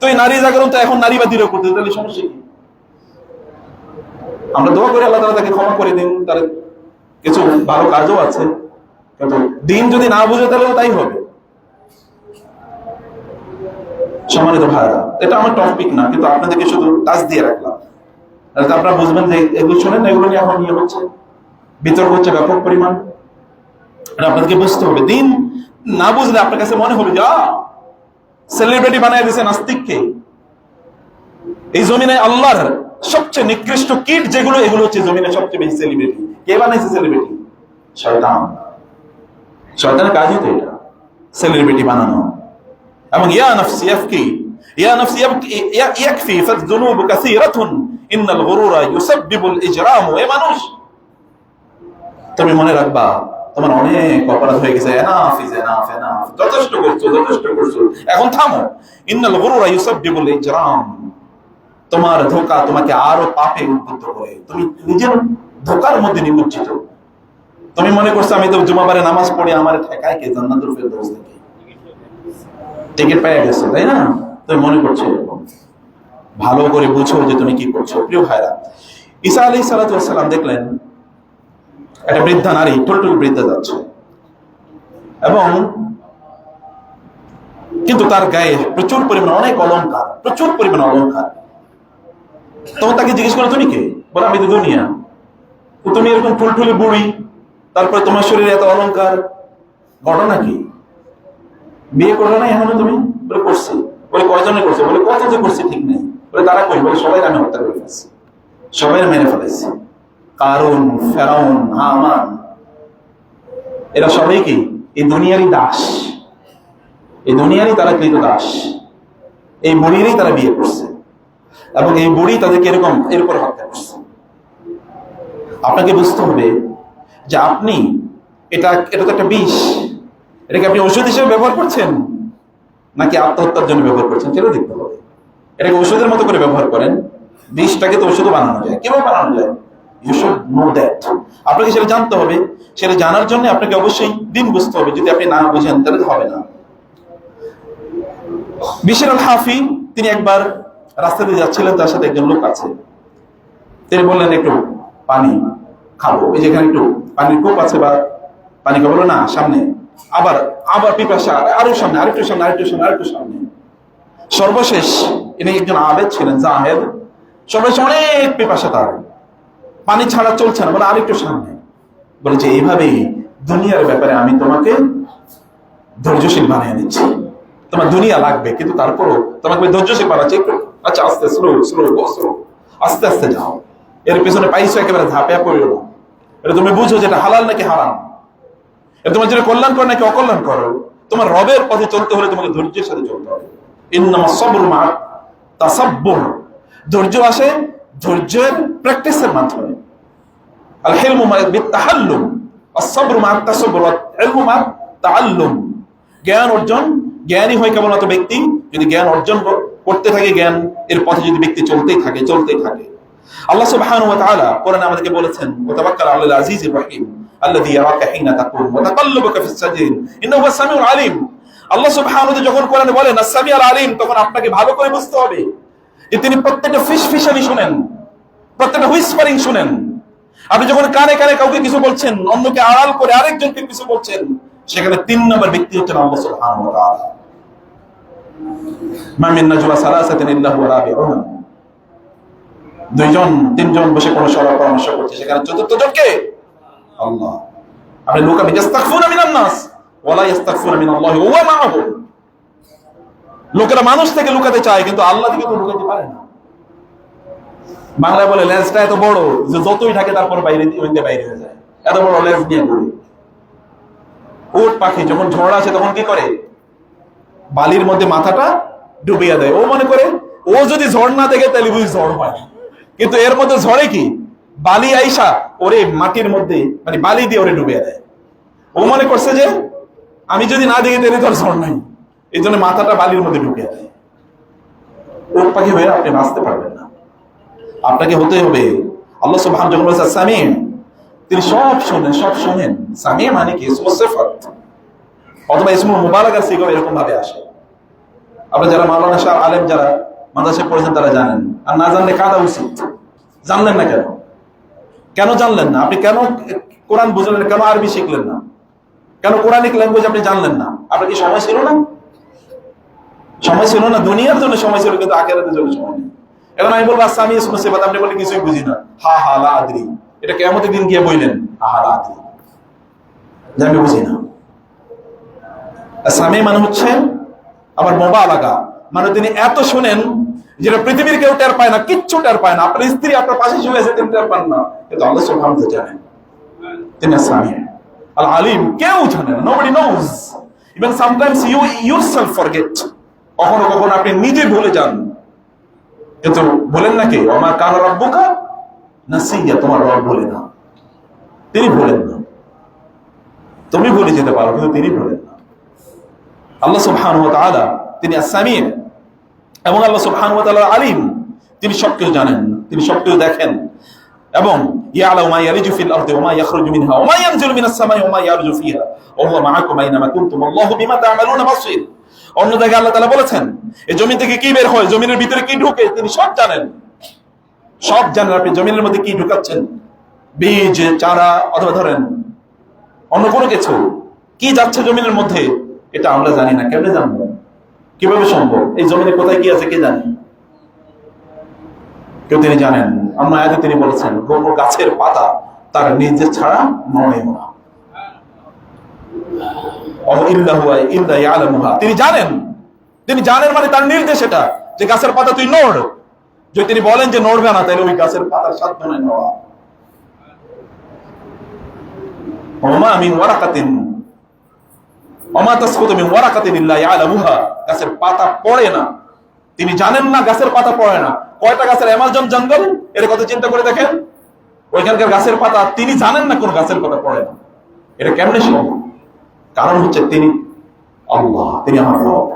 তো এই নারী জাগরণ তো এখন নারীবাদীরা করতে, তাহলে সমস্যা কি? আমরা দোয়া করি আল্লাহ তাআলা তাকে ক্ষমা করে দিন, তার কিছু ভালো কাজও আছে, কিন্তু দিন যদি না বুঝে তাহলে তাই হবে। সম্মানিত ভাইরা, এটা আমার টপিক না, কিন্তু আপনাদেরকে শুধু টাচ দিয়ে রাখলাম, আপনারা বুঝবেন যে এগুলো শোনেন, এগুলো নিয়ে এখন নিয়ে হচ্ছে, বিতর্ক হচ্ছে ব্যাপক পরিমাণ। আপনাদেরকে বুঝতে হবে, দিন না বুঝলে আপনার কাছে মনে হবে যে সেলিব্রিটি বানায় দিয়েছে নাস্তিককে। এই জমিনে আল্লাহর সবচেয়ে নিকৃষ্ট কীট যেগুলো, এগুলো হচ্ছে জমিনে সবচেয়ে বেশি সেলিব্রিটি। কে বানাইছে সেলিব্রিটি? শয়তান। শয়তানের কাজই তো এটা, সেলিব্রিটি বানানো। এবং ইয়া নাফসি ইয়াফকি, ইয়া নাফসি ইয়াকফি ফাযুনুবু কাসীরাতুন ইন্নাল গুরুরা ইউসাব্বিবুল ইজরাম। এ মানুষ, তুমি মনে রাখবা তোমার অনেক অপরাধ হয়ে গেছে, এনাফ ইজ এনাফ, এনাফ, যথেষ্ট করছো, যথেষ্ট করছো, এখন থামো। ইন্নাল গুরুরা ইউসাব্বিবুল ইজরাম, তোমার ধোঁকা তোমাকে আরো পাপে উদ্বুদ্ধ করে, তুমি নিজের ধোঁকার মধ্যে নিমজ্জিত। তুমি মনে করছো আমি তো জুমাবারে নামাজ পড়ে আমার ঠেকায় কে, জান্নাতুল ফেরদৌস থেকে টিকিট পেয়ে গেছো, তাই না? তুমি মনে করছো এরকম। ভালো করে বুঝো যে তুমি কি করছো। প্রিয় ভাইরা, ঈসা আলাইহিস সালাতু ওয়াস সালাম দেখলেন একটা বৃদ্ধা নারী, টুলটুল বৃদ্ধা যাচ্ছে, এবং কিন্তু তার গায়ে প্রচুর পরিমাণ অনেক অলংকার, প্রচুর পরিমাণ অলংকার। তখন তাকে জিজ্ঞেস করো তুমি কে? বলে আমি তো দুনিয়া। তুমি এরকম টুলটুলি বুড়ি, তারপরে তোমার শরীরে এত অলংকার, ঘটনা কি? বিয়ে করলে না এখনো তুমি? বলে করছি। বলে কয়জনে করছে? বলে কত যে করছি ঠিক নেই। বলে তারা কই? বলে সবাই আমি হত্যা করে ফেলছি, সবাই মেরে ফেলেছি। কারণ ফেরাউন, হামান, এরা সবাই কি এই দুনিয়ারই দাস, এই দুনিয়ারই তারা কৃত দাস। এই বুড়িরই তারা বিয়ে করছে, এবং এই বুড়ি তাদেরকে এরকম এরপর হত্যা করছে। আপনাকে বুঝতে হবে যে আপনি এটা তো একটা বিষ, এটাকে আপনি ওষুধ হিসেবে ব্যবহার করছেন নাকি আত্মহত্যার জন্য ব্যবহার করছেন সেটা দেখতে হবে। এটাকে ওষুধের মতো করে ব্যবহার করেন, বিষটাকে তো ওষুধও বানানো যায়। কিভাবে বানানো যায়? You should know that. আপনাকে সেটা জানতে হবে। সেটা জানার জন্য আপনাকে অবশ্যই দিন বুঝতে হবে। যদি আপনি না বুঝেন তাহলে হবে না। বিশর আল হাফি তিনি একবার রাস্তা দিয়ে যাচ্ছিলেন, তার সাথে একজন লোক আছে। তিনি বললেন একটু পানি খাবো, এই যেখানে একটু পানির কূপ আছে বা পানি খাবো না সামনে, আবার আবার পিপাসা, আরো সামনে, আরেকটু সামনে, আরেকটু সামনে, আরেকটু সামনে। সর্বশেষ ইনি একজন আবেদ ছিলেন, জাহেদ। সর্বশেষ অনেক পিপাসা তার, পানি ছাড়া চলছে না, বলে আরেকটু সামনে। বলে যে এইভাবেই দুনিয়ার ব্যাপারে আমি তোমাকে ধৈর্যশীল বানিয়ে দিচ্ছি। তোমার দুনিয়া লাগবে কিন্তু তারপরও তোমাকে ধৈর্যশীল বানাচ্ছি। একটু আচ্ছা, আস্তে, স্লো স্লো গো স্লো, আস্তে আস্তে যাও। এর পেছনে পাইছো একেবারে ঝাঁপিয়া পড়লো না। এটা তুমি বুঝো যেটা হালাল নাকি হারাম, এটা তোমার জন্য কল্যাণ করো নাকি অকল্যাণ করো। তোমার রবের পথে চলতে হলে তোমাকে ধৈর্যের সাথে চলতে হবে। ইন্নামাস সাবরু মা তাসাব্বুর, ধৈর্য আসে ধৈর্যের প্র্যাকটিসের মাধ্যমে। আল হিলমু মা বিতাহাল্লুম, আস-সাবরু মা তাসাব্বুর, ওয়াল ইলমু মা তাআল্লুম। জ্ঞান অর্জন, জ্ঞানী হয় কেবলমাত্র ব্যক্তি যদি জ্ঞান অর্জন করতে থাকে, জ্ঞান এর পথে যদি ব্যক্তি চলতেই থাকে। আল্লাহ সুবহানাহু ওয়া তাআলা কোরআনে আমাদেরকে বলেছেন, ওয়া তাওয়াক্কাল আলাল আজিজির রহিম আল্লাযী ইয়ারাকা হিনা তাকুম ওয়া তাকাল্লুবাকা ফিস সাজিদিন ইন্নাহু হুয়াস সামিউল আলিম। আল্লাহ সুবহানাহু ওয়া তাআলা যখন কোরআনে বলেন আস-সামিউল আলিম, তখন আপনাকে ভালো করে বুঝতে হবে যে তিনি প্রত্যেকটা ফিসফিসানি শুনেন, প্রত্যেকটা হুইসপারিং শুনেন। আপনি যখন কানে কানে কাউকে কিছু বলছেন, অন্যকে আড়াল করে আরেকজনকে কিছু বলছেন, সেখানে ৩ নম্বর ব্যক্তি হচ্ছেন আল্লাহ সুবহানাহু ওয়া তাআলা। মা মিন নাজওয়া সালাসাতিন ইল্লা হুয়া রাবিউহুম, 2 জন 3 জন বসে কোনো সরল পরামর্শ করছে, সেখানে চতুর্থ জন কে? আল্লাহ। আপনি লুকাবি ইস্তাগফিরুনা মিনান নাস ওয়া লা ইস্তাগফিরুনা মিনাল্লাহি ওয়া হুয়া মাআহুম। লোকেরা মানুষ থেকে লুকাতে চায় কিন্তু আল্লাহ থেকে তো লুকাতে পারে না। বাংলায় বলে লেজটা এত বড় যে যতই ঢাকে তারপর বাইরে হয়ে যায়, এত বড় লেজ নিয়ে ঘুরে। উট পাখি যখন ঝড় আসে তখন কি করে? বালির মধ্যে মাথাটা ডুবিয়ে দেয়। ও মনে করে ও যদি ঝড় না দেখে তাহলে বুঝি ঝড় হয়, কিন্তু এর মধ্যে ঝড়ে কি বালি আইসা ওরে মাটির মধ্যে মানে বালি দিয়ে ওরে ডুবিয়ে দেয়। ও মনে করছে যে আমি যদি না দেখি তাহলে তোর ঝড় নাই, এই জন্য মাথাটা বালির মধ্যে ডুবিয়ে দেয়। উট পাখি হয়ে আপনি বাঁচতে পারবেন না। আপনাকে হতে হবে আল্লাহ সুবহানাহু যখন বলেছে সামিম, তিনি সব শোনেন। সামিম মানে কি? ইসমু সিফাত অথবা ইসমুল মুবালাগার সিগা এরকম ভাবে আসে। আপনারা যারা মাওলানা শাহ আলেম যারা মাদ্রাসায় পড়েছেন তারা জানেন, আর না জানলে কাঁদা উচিত। জানলেন না কেন জানলেন না? আপনি কেন কোরআন বুঝলেন না? কেন আরবি শিখলেন না? কেন কোরআনিক ল্যাঙ্গুয়েজ আপনি জানলেন না? আপনার কি সময় ছিল না? সময় ছিল না, দুনিয়ার জন্য সময় ছিল কিন্তু আখিরাতের জন্য সময় নেই। এখন আমি বলবো আচ্ছা আমি ইসমু সিফাত, আপনি বলেন কিছুই বুঝি না, হা হা লা আদরি, এটা কিয়ামতের দিন গিয়ে বললেন হা লা আদরি, যে আমি বুঝি না। সামি মানে হচ্ছে আবার মুবালাগা, মানে তিনি এত শুনেন যেটা পৃথিবীর কেউ টের পায় না, কিচ্ছু টের পায় না। আপনার স্ত্রী আপনার পাশে শুয়ে আছে, তিনি টের পান না, কিন্তু আল্লাহ সুবহানাহু ওয়া তাআলা জানেন। তিনি সামি আল আলিম, কেউ জানে না, nobody knows, even sometimes you yourself forget। কখনো কখনো আপনি নিজে ভুলে যান, কিন্তু বলেন নাকি ওমা কানা রাব্বুকা নাসিয়া, তোমার রব ভুলে না, তিনি ভুলেন না। তুমি ভুলে যেতে পারো, কিন্তু তিনি ভুলেন না। আল্লাহ সুবহানাহু ওয়া তাআলা তিনি আস-সামি', এবং আল্লাহ সুবহানাহু ওয়া তাআলা আলিম, তিনি সবকিছু জানেন, তিনি সবকিছু দেখেন। এবং ইয়ালামু মা ইয়ালিজু ফিল আরদি ওয়া মা ইয়াখরুজু মিনহা ওয়া মা ইয়ানজিলু মিনাস সামাই ওয়া মা ইয়ারজু ফিহা ওয়া হুয়া মা'আকুম আইনামা কুনতুম আল্লাহু বিমা তা'মালুনা বাসীর। অন্য জায়গায় আল্লাহ তাআলা বলেছেন, এই জমিন থেকে কি বের হয়, জমিনের ভিতরে কি ঢোকে, তিনি সব জানেন। সব জানেন আপনি জমিনের মধ্যে কি ঢুকাচ্ছেন, বীজ, চারা, অথবা ধরেন অন্য কোনো কিছু কি যাচ্ছে জমিনের মধ্যে, এটা আমরা জানি না। কেমনে জানবো? কিভাবে সম্ভব? এই জমিনে কোথায় কি আছে কে জানে? কেউ তিনি জানেন। আমরা আয়াতে তিনি বলেছেন, কোন গাছের পাতা তার নিজে ছাড়া নড়ে না। তিনি জানেন, তিনি জানেন মানে তার নির্দেশ এটা, যে গাছের পাতা তুই নড়। যদি তিনি বলেন যে নড়বে না, তাহলে ওই গাছের পাতার সাধ্য নেই নড়া। গাছের পাতা পড়ে না, তিনি জানেন না গাছের পাতা পড়ে না। কয়টা গাছের অ্যামাজন জঙ্গল, এর কথা চিন্তা করে দেখেন। ওইখানকার গাছের পাতা তিনি জানেন না কোন গাছের পাতা পড়ে না। এটা কেমনে সম্ভব? কারণ হচ্ছে তিনি আল্লাহ, তিনি আমার রব।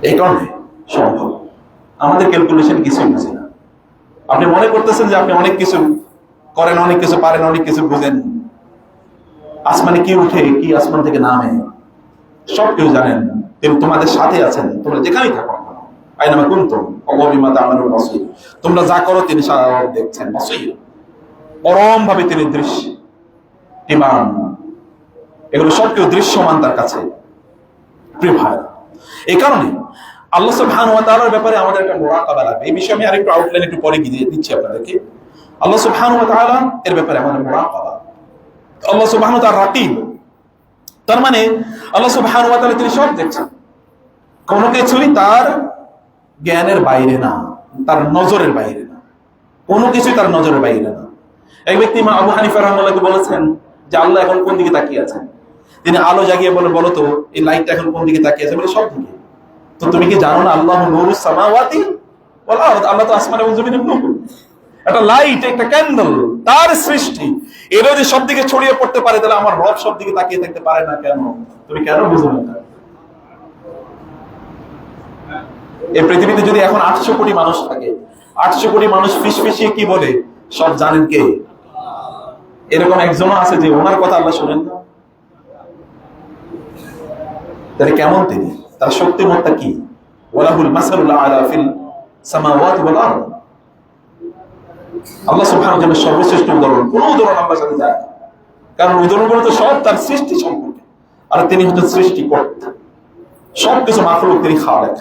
এই কারণে সম্ভব। আমাদের ক্যালকুলেশন কিছুই বুঝি না। আপনি মনে করতেছেন যে আপনি অনেক কিছু করেন, অনেক কিছু পারেন, অনেক কিছু বুঝেন। আসমানে কি উঠে, কি আসমান থেকে নামে, সব কেউ জানেন। তিনি তোমাদের সাথে আছেন, তোমরা যেখানেই থাকো। আইনামা কুনতুম আল্লাহু বিমা তা'মালুনা বাসীর। তোমরা যা করো তিনি সব দেখছেন। বাসীর, পরম ভাবে তিনি দৃশ্যমান। এগুলো সব কেউ দৃশ্যমান তার কাছে। প্রিয় ভাই, এই কারণে আল্লাহ সুবহানাহু ওয়া তাআলার ব্যাপারে আমাদের একটা মুরাকাবা লাগবে। এই বিষয়ে আমি আরেকটু আউটলাইন একটু পরে গিয়ে দিচ্ছি আপনাদেরকে। আল্লাহ সুবহানাহু ওয়া তাআলা এর ব্যাপারে আমাদের মুরাকাবা। আল্লাহ সুবহানাহু ওয়া তাআলা রাকিব, তার মানে আল্লাহ সুবহানাহু ওয়া তাআলা তিনি সব দেখছেন। কোনো কিছুই তার জ্ঞানের বাইরে না, তার নজরের বাইরে না। কোনো কিছুই তার নজরের বাইরে না। এক ব্যক্তি ইমাম আবু হানিফা রাহিমাহুল্লাহকে বলেছেন যে আল্লাহ এখন কোন দিকে তাকিয়ে আছেন। তিনি আলো জাগিয়ে বলেন, বলো তো এই লাইটটা এখন কোন দিকে তাকিয়ে আছে? বলে সব দিকে। তো তুমি কি জানো না আল্লাহু নূরুস সামাওয়াতি ওয়াল আরদ, আল্লাহ তো আসমান এবং জমিনের নূর। একটা লাইট, একটা ক্যান্ডেল, তার সৃষ্টি। এর যদি সব দিকে ছড়িয়ে পড়তে পারে, তাহলে আমার রব সব দিকে তাকিয়ে থাকতে পারে না কেন? তুমি কেন বুঝো না? এই পৃথিবীতে যদি এখন 800 কোটি মানুষ থাকে, 800 কোটি মানুষ ফিসফিসিয়ে কি বলে সব জানেন কে? এরকম একজনও আছে যে ওনার কথা আল্লাহ শোনেন না? তাহলে কেমন তিনি? তার শক্তিমত্তা কি? ওয়ালাহুল মাসালুল আ'লা ফিল সামাওয়াতি ওয়াল আরদ। আল্লাহ সুবহানাহু ওয়া তাআলা সর্বশ্রেষ্ঠ উদাহরণ। কোন উদাহরণ আল্লাহর সাথে যায় না, কারণ উদাহরণগুলো তো সব তার সৃষ্টি সম্পর্কে। আর তিনি হচ্ছেন সৃষ্টিকর্তা। সবকিছু মাখলুক, তিনি খালেক।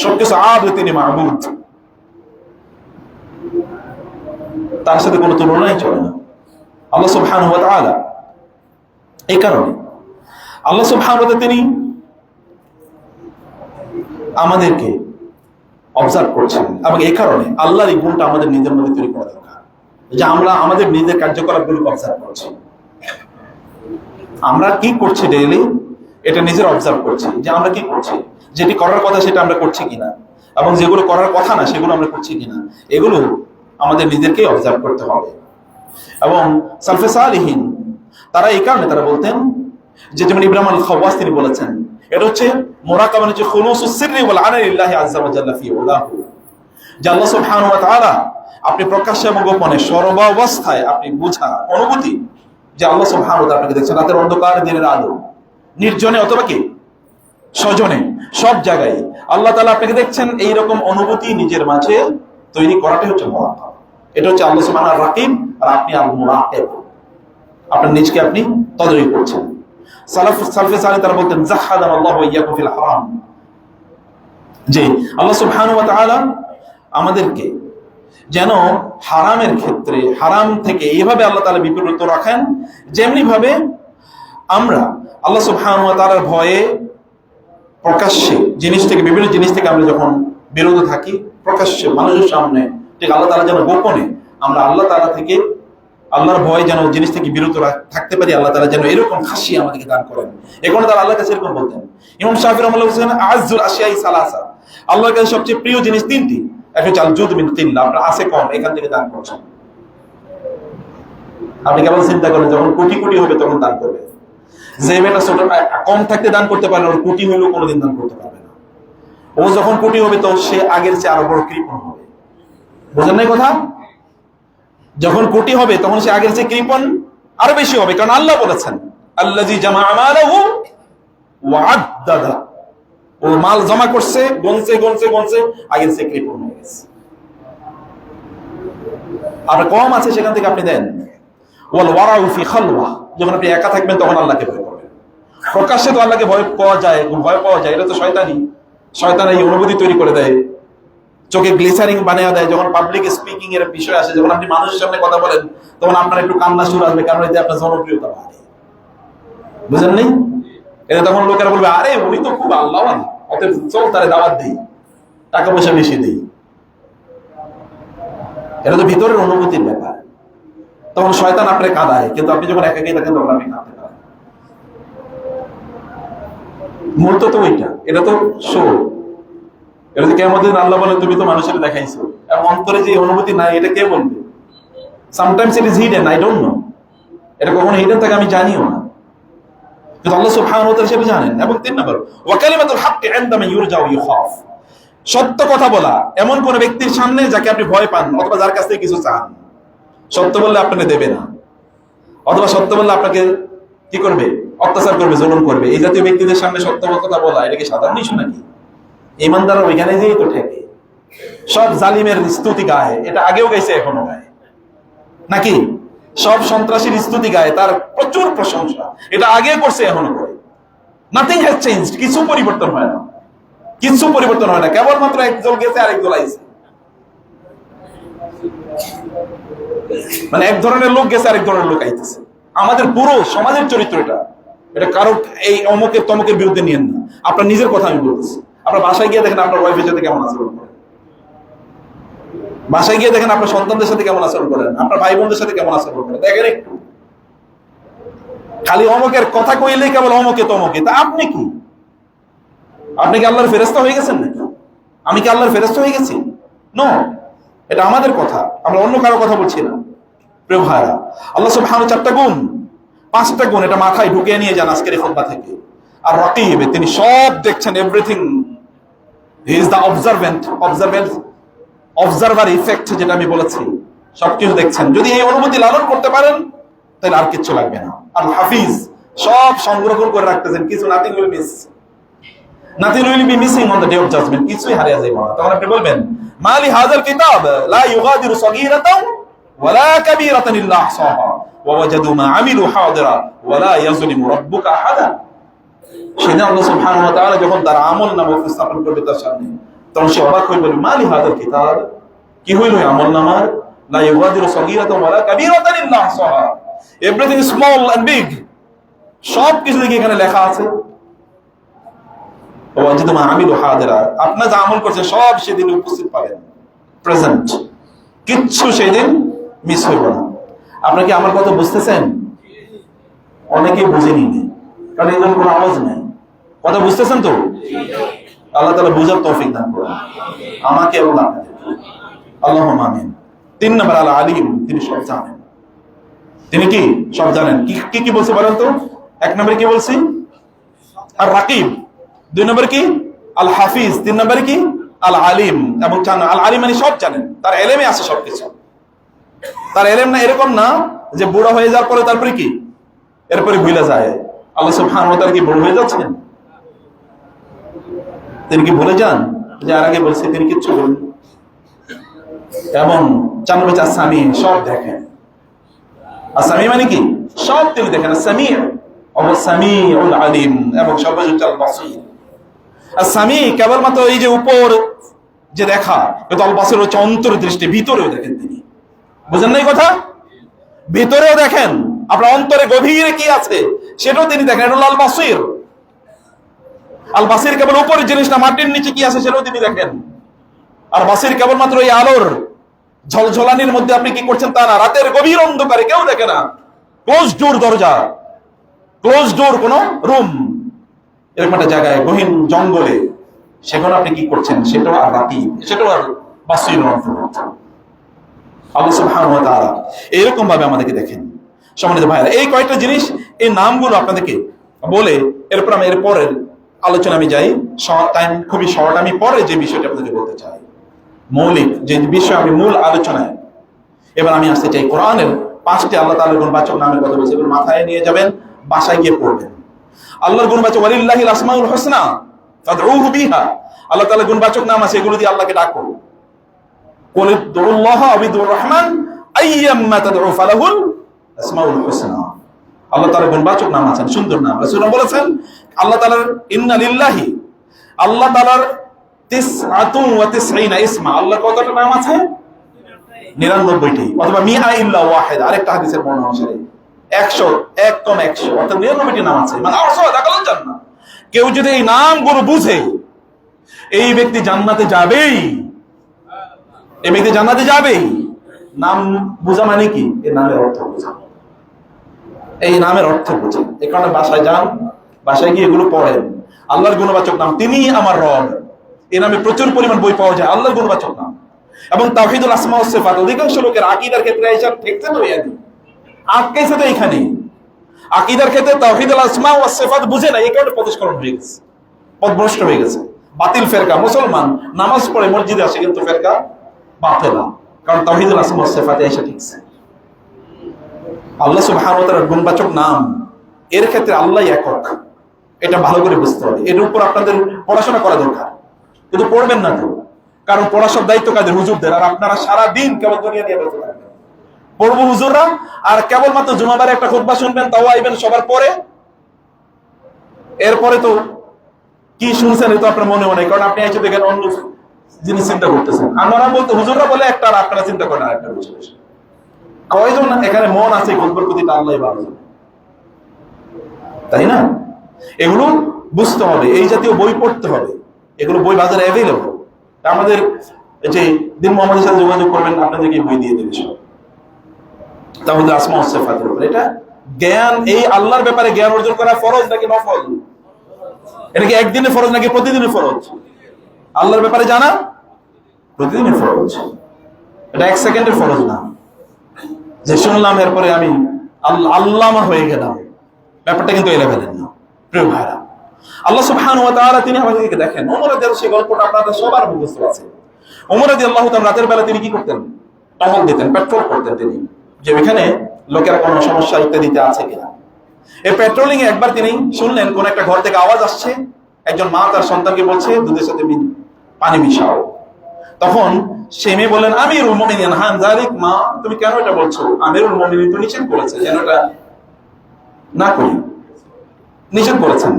সবকিছু আবদ, তিনি মাবুদ। তার সাথে কোনো তুলনাই চলে না আল্লাহ সুবহানাহু ওয়া তাআলা। এই কারণে আল্লাহ সুবহানাহু ওয়া তাআলা তিনি আমাদেরকে অবজার্ভ করছেন, এবং এই কারণে আল্লাহর এই গুণটা আমাদের নিজের মধ্যে তৈরি করা দরকার, যে আমরা আমাদের নিজের কার্যকলাপগুলোকে অবজার্ভ করছি। আমরা কি করছি ডেইলি, এটা নিজের অবজার্ভ করছি, যে আমরা কি করছি, যেটি করার কথা সেটা আমরা করছি কিনা, এবং যেগুলো করার কথা না সেগুলো আমরা করছি কিনা, এগুলো আমাদের নিজেদেরকে অবজার্ভ করতে হবে। এবং সালফে সালিহিন তারা এই কারণে তারা বলতেন, যে যেমন ইব্রাহিম আল খাওয়াস তিনি বলেছেন, এটা হচ্ছে মুরাকাবা, হচ্ছে খুলুসুস সিররি ওয়াল আনা লিল্লাহি আযজা ওয়া জাল্লা ফি উলাহু। যে আল্লাহ সুবহানাহু ওয়া তাআলা আপনি প্রকাশ্যে এবং গোপনে সর্বাবস্থায় আপনি বুঝা অনুভূতি, যে আল্লাহ সুবহানাহু ওয়া তাআলা আপনাকে দেখছেন, রাতের অন্ধকার দিনের আলো, নির্জনে অথবা কি স্বজনে, সব জায়গায় আল্লাহ তাআলা আপনাকে দেখছেন। এইরকম অনুভূতি নিজের মাঝে তৈরি করাটাই হচ্ছে মুরাকাবা। এটা হচ্ছে আল্লাহ সুবহানাহু ওয়া তাআলা রাকিব, আর আপনি আল মুরাকিব, আপনার নিজকে আপনি তদারকি করছেন। সালফে সালেহ তারা বলতেন, জাহাদানা আল্লাহু ওয়া ইয়্যাকুম ফিল হারাম, যে আল্লাহ সুবহানাহু ওয়া তাআলা আমাদেরকে যেন হারামের ক্ষেত্রে, হারাম থেকে এইভাবে আল্লাহ তাআলা বিরত রাখেন, যেমনি ভাবে আমরা আল্লাহ সুবহানাহু ওয়া তাআলার ভয়ে প্রকাশ্যে জিনিস থেকে, বিভিন্ন জিনিস থেকে আমরা যখন বিরত থাকি প্রকাশ্যে মানুষের সামনে, ঠিক আল্লাহ তাআলা যেন গোপনে আমরা আল্লাহ তাআলা থেকে, আল্লাহর ভয় যেন জিনিস থেকে বিরত থাকতে পারি, আল্লাহ তাআলা যেন এরকম খাশি আমাদেরকে দান করেন। এখন তারা আল্লাহর কাছে এরকম বলতেন। ইমাম শাফিঈ রাহমাতুল্লাহ বলেছেন, আযজুল আশিয়াই সালাসা, আল্লাহর কাছে সবচেয়ে প্রিয় জিনিস তিনটি। একটা হচ্ছে আল জুদ মিন কিল্লাহ, আপনার আছে কম, এখান থেকে দান করছেন। আপনি কেবল চিন্তা করেন, যখন কোটি কোটি হবে তখন দান করবে। যে মেয়েটা ছোট কম থাকতে দান করতে পারে না, ওর কোটি হইলেও কোনোদিন দান করতে পারবে না। ও যখন কোটি হবে তো সে আগের চেয়ে আরো বড় কৃপণ হবে। বুঝেন নাই কথা? যখন কোটি হবে তখন সে আগের চেয়ে কৃপণ আরো বেশি হবে, কারণ আল্লাহ বলেছেন আল্লাযী জামাআ মালাহু ওয়া আদ্দাদা, ও মাল জমা করছে, গনছে গনছে গনছে, আগের চেয়ে কৃপণ হয়ে গেছে। আর কম আছে সেখান থেকে আপনি দেন। ওয়াল ওয়ারাউ ফি খালওয়া, যখন আপনি একা থাকবেন তখন আল্লাহকে ভয় করবেন। প্রকাশ্যে তো আল্লাহকে ভয় পাওয়া যায়, এটা তো শয়তান এই অনুভূতি তৈরি করে দেয়, চোখে গ্লিসারিং বানিয়ে দেয়। যখন পাবলিক স্পিকিং এর বিষয় আসে, যখন আপনি মানুষের সামনে কথা বলেন, তখন আপনার একটু কান্না শুরু আসবে, কারণ এতে আপনার জনপ্রিয়তা বাড়ে। বুঝেন নেই? এটা তখন লোকেরা বলবে, আরে উনি তো খুব আল্লাহওয়ালা, অতএব চল তারে দাওয়াত দিই, টাকা পয়সা বেশি দিই। এটা তো ভিতরের অনুভূতির ব্যাপার। তখন শয়তান আপনাকে কাঁদায়, কিন্তু আপনি যখন একাকী থাকেন তখন আপনি কাঁদতে পারেন। মূলত তো ওইটা, এটা তো শো। এটা যে কেমন দিন আল্লাহ বলেন তুমি তো মানুষের দেখাইছো, এবং অন্তরে যে অনুভূতি নাই এটা কে বলবে? Sometimes it is hidden, I don't know. এটা কখন হিডেন থাকে আমি জানিও না, কিন্তু আল্লাহ সুবহানাহু ওয়া তাআলা সেটা জানেন। এবং 3 নম্বর, ওয়া কালিমাতুল হাক্কি ইনদামা ইউরজা ওয়া ইউখাফ, সত্য কথা বলা এমন কোন ব্যক্তির সামনে যাকে আপনি ভয় পান, অথবা যার কাছ থেকে কিছু চান। সত্য বললে আপনাকে দেবে না, অথবা সত্য বললে আপনাকে কি করবে? অত্যাচার করবে, জুলুম করবে। এই জাতীয় ব্যক্তিদের সামনে সত্য কথা বলা এটা কি সাধারণ ইস্যু নাকি? ইমানদার ওইখানে যেই তো ঠেকে, সব জালিমের স্তুতি গায়, এটা আগেও গাইছে এখনো গায় নাকি? সব সন্ত্রাসীর স্তুতি গায়, তার প্রচুর প্রশংসা, এটা আগে করছে এখনো করে। নাথিং হ্যাজ চেঞ্জড, কিছু পরিবর্তন হয় না, কিছু পরিবর্তন হয় না, কেবলমাত্র একদল গেছে আর একদল আইছে। মানে এক ধরনের লোক গেছে, আরেক ধরনের লোক আইতেছে। আমাদের পুরো সমাজের চরিত্র এটা কারো এই অমুকের তমুকের বিরুদ্ধে নিয়েন না, আপনার নিজের কথা আমি বলতেছি। আপনার বাসায় গিয়ে দেখেন আপনার ওয়াইফের সাথে কেমন আচরণ করেন, বাসায় গিয়ে দেখেন আপনার সন্তানদের সাথে কেমন আচরণ করেন, আপনার ভাই বোনদের সাথে কেমন আচরণ করেন, দেখেন একটু। খালি অমুকের কথা কইলেই কেবল অমুকে তমুকে, তা আপনি কি? আপনি কি আল্লাহর ফেরেশতা হয়ে গেছেন নাকি? আমি কি আল্লাহর ফেরেশতা হয়ে গেছি? নো, এটা আমাদের কথা, আমরা অন্য কারো কথা বলছি না। প্রিয় ভাইরা, আল্লাহ সুবহানাহু 4টা গুণ, 5টা গুণ এটা মাথায় ঢুকিয়ে নিয়ে যান আজকের এই খুতবা থেকে। আর রাকিব, তিনি সব দেখছেন, everything. He is the observer effect, যেটা আমি বলেছি, সবকিছু দেখছেন। যদি এই অনুভূতি লালন করতে পারেন তাহলে আর কিচ্ছু লাগবে না। আর হাফিজ, সব সংরক্ষণ করে রাখতেছেন, কিছু nothing will be missing on the day of judgement, কিছুই হারিয়ে যাবে না। তখন আপনি বলবেন, মালি হাযাল কিতাব লা ইউগাদিরু সগীরাতান ওয়ালা কাবীরাতান ইল্লা আহসাহা ওয়া ওয়াজাদু মা আমিলু হাদিরা ওয়ালা ইয়াজলিমু রাব্বুকা আহাদা। সেদিন আল্লাহ সুবহানাহু ওয়া তাআলা যখন তার আমলনামা উপস্থাপন করবে তার সামনে, তখন সে অবাক হয়ে বলবে, মালি হাযাল কিতাব, কি হইল এই আমলনামার? লা ইউগাদিরু সগীরাতান ওয়ালা কাবীরাতান ইল্লা আহসাহা, এভরিথিং স্মল এন্ড বিগ, সব কিছু দেখি এখানে লেখা আছে। ওয়াজাদু মা আমিলু হাদিরা, আপনি যা আমল করছেন সব সেদিন উপস্থিত পাবেন, প্রেজেন্ট, কিচ্ছু সেদিন মিস হইব না। আপনি কি আমার কথা বুঝতেছেন? অনেকেই বুঝেনি, কারণ এর কোনো আওয়াজ নাই। কথা বুঝতেছেন তো? আল্লাহ তাআলা বুঝার তৌফিক দান করুন আমাকে এবং আপনাদের, আল্লাহুম্মা আমিন। 3 নম্বর, আল আলিম, তিনি সব জানেন। তিনি কি সব জানেন? কি কি বলছে বলেন তো? 1 নম্বরে কি বলছি? আর রাকিব। 2 নম্বরে কি? আল হাফিজ। 3 নম্বরে কি? আল আলিম। এবং আল আলিম মানে সব জানেন, তার এলেমে আছে সবকিছু। তার এলেম না এরকম না যে বুড়া হয়ে যাওয়ার পরে তারপরে কি এরপরে ভুলে যায়। আল্লাহ সুবহানাহু ওয়া তাআলা কি বুড়ো হয়ে যাচ্ছেন? তিনি কি ভুলে যান যে আর আগে বলছে? তিনি কিচ্ছু বলেন। এবং 4 নম্বর, আসামি, সব দেখেন। আসামি মানে কি? সব তিনি দেখেন। আসামি সামিউল আলিম, এবং সর্বজ্ঞ আল বাসীর। আসামি কেবলমাত্র এই যে উপর যে দেখা, কিন্তু আল বাসীর হচ্ছে অন্তর্দৃষ্টি, ভিতরেও দেখেন তিনি। বুঝেন না এই কথা? ভিতরেও দেখেন, আপনার অন্তরে গভীরে কি আছে সেটাও তিনি দেখেন। এটা হলো আল বাসীর। আল বাসীর কেবল উপরের জিনিস না, মাটির নিচে কি আছে সেটাও তিনি দেখেন। আর বাসীর কেবলমাত্র এই আলোর ঝলঝলানির মধ্যে আপনি কি করছেন তা না, রাতের গভীর অন্ধকারে কেউ দেখে না, ক্লোজ ডোর দরজা, ক্লোজ ডোর কোন রুম, এরকম একটা জায়গায় গহীন জঙ্গলে, সেখানে আপনি কি করছেন সেটাও আর রাতি, সেটাও আর বাসীর অন্তর্ভুক্ত। আল্লাহ সুবহানাহু ওয়া তাআলা এরকম ভাবে আমাদেরকে দেখেন। সম্মানিত ভাইরা, এই কয়েকটা জিনিস, এই নামগুলো আপনাদেরকে বলে এরপর আমি এরপরের আলোচনা আমি যাই। টাইম খুবই শর্ট, আমি পরে যে বিষয়টা আপনাদেরকে বলতে চাই, মৌলিক যে বিষয়, আমি মূল আলোচনায় এবার আমি আসতে চাই। কোরআনের 5টি আল্লাহ তাআলার গুণবাচক নামের কথা বলছে, এগুলো মাথায় নিয়ে যাবেন, বাসায় গিয়ে পড়বেন। আল্লাহর গুণবাচক ওয়ালিল্লাহিল আসমাউল হুসনা ফাদউহু বিহা, আল্লাহ তাআলার গুণবাচক নাম আছে, এগুলো দিয়ে আল্লাহকে ডাকো। কুল উদউল্লাহ আও উদউর রহমান আইয়াম্মা তাদউ ফালাহুল আসমাউল হুসনা। আল্লাহ তাআলার গুণবাচক নাম আছে, সুন্দর নাম। রাসূলুল্লাহ বলেছেন আল্লাহ তাআলার ইন্না লিল্লাহি, আল্লাহ তাআলার 99 ইসমা, আল্লাহর কতটা নাম আছে? 99টি, অথবা মিআ ইল্লা ওয়াহিদ, আরেকটা হাদিসের বর্ণনা অনুসারে 100 কম 100, অর্থাৎ 99টি নাম আছে। মানে দাখালাল জান্নাহ, কেউ যদি এই নামগুলো বুঝে এই ব্যক্তি জান্নাতে যাবেই, এই ব্যক্তি জান্নাতে যাবেই। নাম বোঝা মানে কি? এই নামের অর্থ বোঝা, এই নামের অর্থ বোঝা। এই কারণে বাসায় যান, বাসায় গিয়ে এগুলো পড়েন। আল্লাহর গুণবাচক নাম, তিনি আমার রব, এই নামে প্রচুর পরিমাণ বই পাওয়া যায়, আল্লাহর গুণবাচক নাম। এবং তাওহীদুল আসমা ওয়াস সিফাত, অধিকাংশ লোকের আকীদার ক্ষেত্রে এইসব ঠিকছে তো, আটকেছে তো এইখানেই। আকীদার ক্ষেত্রে তাওহীদুল আসমা ওয়াস সিফাত বুঝে না, এই কারণে পদস্খলন হয়ে গেছে, পথভ্রষ্ট হয়ে গেছে। বাতিল ফেরকা, মুসলমান নামাজ পড়ে মসজিদে আসে কিন্তু ফেরকা বাতিলা, কারণ তাওহীদুল আসমা ওয়াস সিফাতে এসে ঠিকছে। আল্লাহ সুবহানাহু ওয়া তাআলার গুণবাচক নাম, এর ক্ষেত্রে আল্লাহ একক, এটা ভালো করে বুঝতে হবে। এর উপর আপনাদের পড়াশোনা করা দরকার, কিন্তু পড়বেন না তো, কারণ পড়াশোনার দায়িত্ব কাদের? হুজুরদের। আর আপনারা সারা দিন কেবল দুনিয়া নিয়ে ব্যস্ত থাকবেন। পড়বো হুজুররা, আর কেবলমাত্র জুমাবারে একটা খুতবা শুনবেন, তাও আইবেন সবার পরে। এরপরে তো কি শুনছেন এই তো আপনার মনে মনে, কারণ আপনি এসে দেখেন অন্য জিনিস চিন্তা করতেছেন। আমরা বলতে হুজুররা বলে একটা, আর আপনারা চিন্তা করেন আর একটা বিষয়। কয়জন এখানে মন আছে খুতবার প্রতি? আল্লাহই ভালো, তাই না? এগুলো বুঝতে হবে, এই জাতীয় বই পড়তে হবে, এগুলো বই বাজারে অ্যাভেলেবল। আমাদের যে দিন মোহাম্মদের সাথে যোগাযোগ করবেন, আপনাদেরকে বই দিয়ে দেবে সব তাহলে আসমা ওয়াস সিফাতের উপর। এটা জ্ঞান, এই আল্লাহর ব্যাপারে জ্ঞান অর্জন করা ফরজ নাকি নফল? এটা কি একদিনে ফরজ নাকি প্রতিদিনের ফরজ? আল্লাহর ব্যাপারে জানা প্রতিদিনের ফরজ, এটা 1 সেকেন্ডের ফরজ না যে শুনলাম এরপরে আমি আল্লামা হয়ে গেলাম, ব্যাপারটা কিন্তু এই লেভেলের না। প্রিয় ভাইরা, আল্লাহ সুবহানাহু ওয়া তাআলা তিনি আমাদেরকে দেখেন, ওমর রাদিয়াল্লাহু সেই গল্পটা আপনাদের সবার মুখস্থ আছে। ওমর রাদিয়াল্লাহু তাআলা রাতের বেলা তিনি কি করতেন? টহল দিতেন, পেট্রোল করতেন তিনি, যে ওইখানে লোকেরা কোনো সমস্যা ইত্যাদিতে আছে কিনা। এই পেট্রোলিং এ একবার তিনি শুনলেন কোন একটা ঘর থেকে আওয়াজ আসছে, একজন মা তার সন্তানকে বলছে দুধের সাথে পানি মিশাও। তখন সে মেয়ে বললেন, আমিরুল মুমিনিন, হান যালিক, মা তুমি কেন এটা বলছো? আমিরুল মুমিনিন তো নিষেধ করেছে যেন এটা না করি, নিষেধ করেছেন।